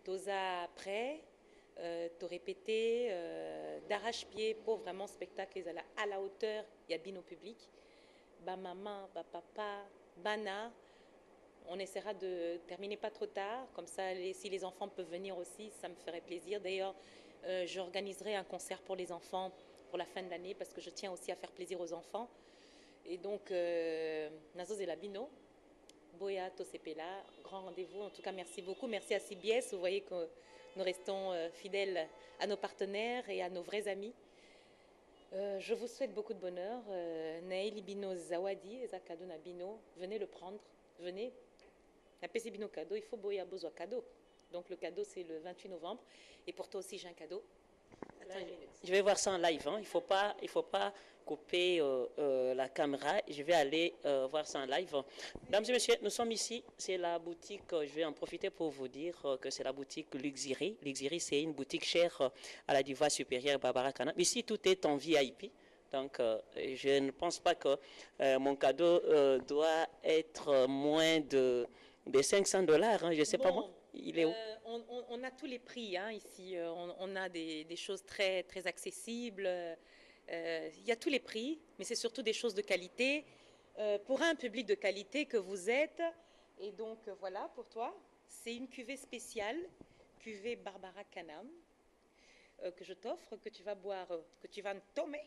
S2: Toza prêt, to répéter, d'arrache-pied pour vraiment spectacle est à la hauteur. Il y a bino public. Ba maman, ba papa, bana. On essaiera de terminer pas trop tard, comme ça si les enfants peuvent venir aussi, ça me ferait plaisir. D'ailleurs, j'organiserai un concert pour les enfants pour la fin de l'année parce que je tiens aussi à faire plaisir aux enfants. Et donc, Nazos et Labino, Boya, Tosepela, grand rendez-vous. En tout cas, merci beaucoup. Merci à CBS. Vous voyez que nous restons fidèles à nos partenaires et à nos vrais amis. Je vous souhaite beaucoup de bonheur. Naël Bino Zawadi, Ezakado Nabino, venez le prendre. Venez. La PC Bino cadeau, il faut Boya besoin cadeau. Donc, le cadeau, c'est le 28 novembre. Et pour toi aussi, j'ai un cadeau.
S1: Je vais voir ça en live. Hein. Il faut pas couper la caméra. Je vais aller voir ça en live. Mesdames et messieurs, nous sommes ici. C'est la boutique. Je vais en profiter pour vous dire que c'est la boutique Luxury. Luxury, c'est une boutique chère à la diva supérieure Barbara Kanam. Ici, tout est en VIP. Donc, je ne pense pas que mon cadeau doit être moins de 500 dollars. Hein. Je ne sais pas moi. Il est où?
S2: On a tous les prix hein, ici. On a des choses très, très accessibles. Il y a tous les prix, mais c'est surtout des choses de qualité. Pour un public de qualité que vous êtes. Et donc, voilà, pour toi, c'est une cuvée spéciale, cuvée Barbara Kanam, que je t'offre, que tu vas boire, que tu vas me tomber,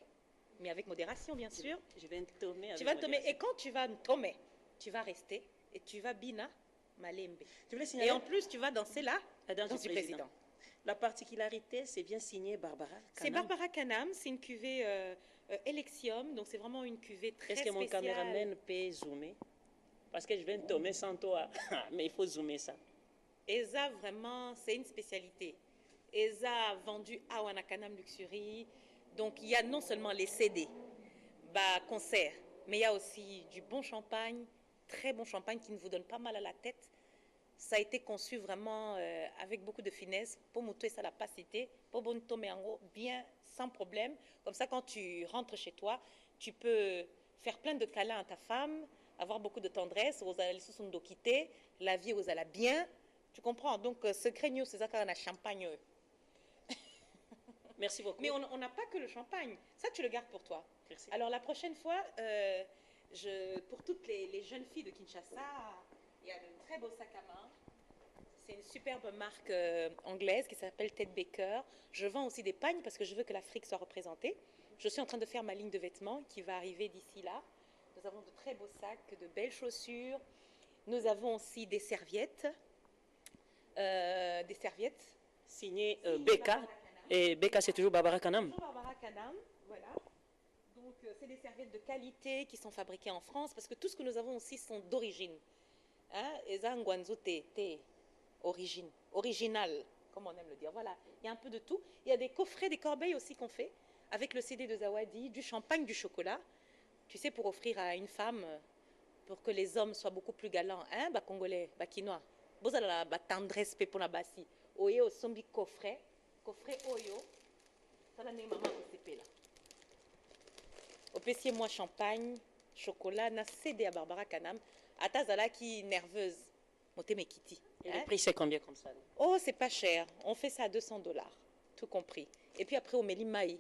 S2: mais avec modération, bien sûr.
S1: Je vais me tomber avec
S2: tu vas
S1: modération.
S2: Et quand tu vas me tomber, tu vas rester et tu vas Bina Malembe.
S1: Tu voulais signaler?
S2: Et en plus, tu vas danser là,
S1: La danse
S2: du président.
S1: La particularité, c'est bien signé Barbara
S2: C'est
S1: Canam.
S2: Barbara Canam, c'est une cuvée Elexium, donc c'est vraiment une cuvée très
S1: Est-ce que mon
S2: spéciale.
S1: caméraman peut zoomer? Parce que je vais tomber sans toi, mais il faut zoomer ça.
S2: ESA, vraiment, c'est une spécialité. ESA a vendu Awana Canam Luxury, donc il y a non seulement les CD, concerts, mais il y a aussi du bon champagne, très bon champagne qui ne vous donne pas mal à la tête. Ça a été conçu vraiment avec beaucoup de finesse pour montrer ça la capacité, pour bon tomber en haut bien sans problème. Comme ça, quand tu rentres chez toi, tu peux faire plein de câlins à ta femme, avoir beaucoup de tendresse, vous allez sous son dos quitter, la vie vous allez bien. Tu comprends? Donc, secret nous, c'est ça qu'on a champagne.
S1: Merci beaucoup.
S2: Mais on n'a pas que le champagne. Ça, tu le gardes pour toi.
S1: Merci.
S2: Alors, la prochaine fois, pour toutes les jeunes filles de Kinshasa, il y a de très beaux sacs à main. C'est une superbe marque anglaise qui s'appelle Ted Baker. Je vends aussi des pagnes parce que je veux que l'Afrique soit représentée. Je suis en train de faire ma ligne de vêtements qui va arriver d'ici là. Nous avons de très beaux sacs, de belles chaussures. Nous avons aussi des serviettes.
S1: Signé Becca. Et Becca, c'est toujours Barbara Canam.
S2: Toujours Barbara Canam, voilà. Donc, c'est des serviettes de qualité qui sont fabriquées en France parce que tout ce que nous avons aussi sont d'origine. Hein? Origine, original, comme on aime le dire. Voilà, il y a un peu de tout. Il y a des coffrets, des corbeilles aussi qu'on fait avec le CD de Zawadi, du champagne, du chocolat. Tu sais, pour offrir à une femme, pour que les hommes soient beaucoup plus galants. Hein, Congolais, Quinois. Vous avez la tendresse pour la bassi. Oye, au sombi coffret Oyo. Ça, la maman là. Au pessier, moi, champagne, chocolat, na CD à Barbara Canam. Atazala qui nerveuse. Moteme Kitty.
S1: Et le prix, c'est combien comme ça?
S2: Oh, c'est pas cher. On fait ça à $200, tout compris. Et puis après, on met les maïs.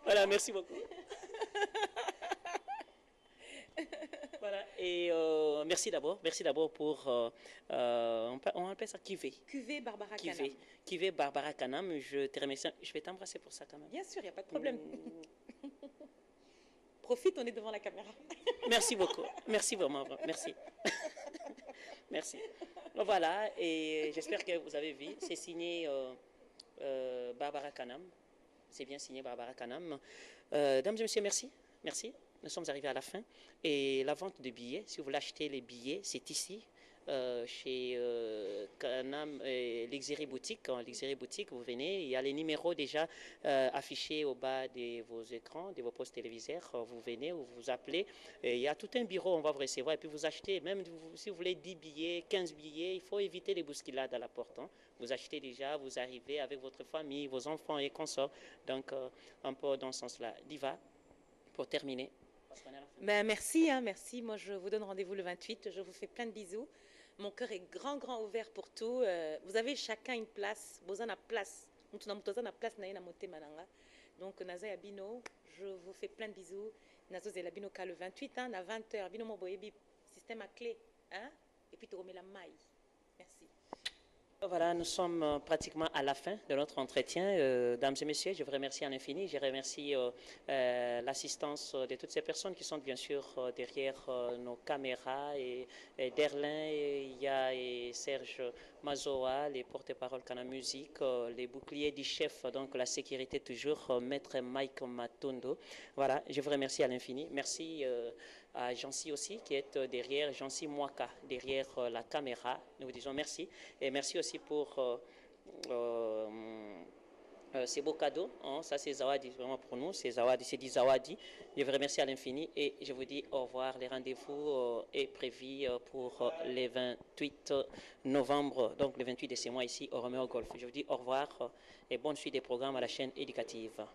S1: Voilà, merci beaucoup. Voilà, et merci d'abord pour, on appelle ça Kivé.
S2: Cuvée Barbara Canam.
S1: Kivé Barbara Canam, je te remercie. Je vais t'embrasser pour ça quand même.
S2: Bien sûr, il n'y a pas de problème. Profite, on est devant la caméra.
S1: Merci beaucoup. Merci vraiment. Merci. Merci. Voilà, et j'espère que vous avez vu. C'est signé Barbara Canam. C'est bien signé Barbara Canam. Dames et messieurs, merci. Merci. Nous sommes arrivés à la fin. Et la vente de billets, si vous voulez acheter les billets, c'est ici. Chez Canam, Luxury Boutique. En Luxury Boutique, vous venez, il y a les numéros déjà affichés au bas de vos écrans, de vos postes téléviseurs. Vous venez ou vous appelez. Et il y a tout un bureau, on va vous recevoir et puis vous achetez. Même si vous voulez 10 billets, 15 billets, il faut éviter les bousculades à la porte. Hein. Vous achetez déjà, vous arrivez avec votre famille, vos enfants et consorts. Donc, un peu dans ce sens-là. Diva, pour terminer.
S2: Merci, merci. Moi, je vous donne rendez-vous le 28. Je vous fais plein de bisous. Mon cœur est grand ouvert pour tout. Vous avez chacun une place. Vous avez une place. Donc, Naza Abino, je vous fais plein de bisous. Nazo Zelabino le 28, à 20h. Bino Moboyebi, système à clé. Hein? Et puis, tu remets la maille. Merci.
S1: Voilà, nous sommes pratiquement à la fin de notre entretien. Dames et messieurs, je vous remercie à l'infini. Je remercie l'assistance de toutes ces personnes qui sont bien sûr derrière nos caméras. Et Derlin, il y a Serge Mazoa, les porte-parole Canam Musique, les boucliers du chef, donc la sécurité toujours, Maître Mike Matondo. Voilà, je vous remercie à l'infini. Merci à Jancy aussi, qui est derrière, Jancy Mwaka, derrière la caméra. Nous vous disons merci. Et merci aussi pour ces beaux cadeaux. Hein. Ça, c'est Zawadi, vraiment pour nous. C'est Zawadi, c'est dit Zawadi. Je vous remercie à l'infini et je vous dis au revoir. Les rendez-vous est prévu pour le 28 novembre, donc le 28 de ce mois ici au Roméo Golf. Je vous dis au revoir et bonne suite des programmes à la chaîne éducative.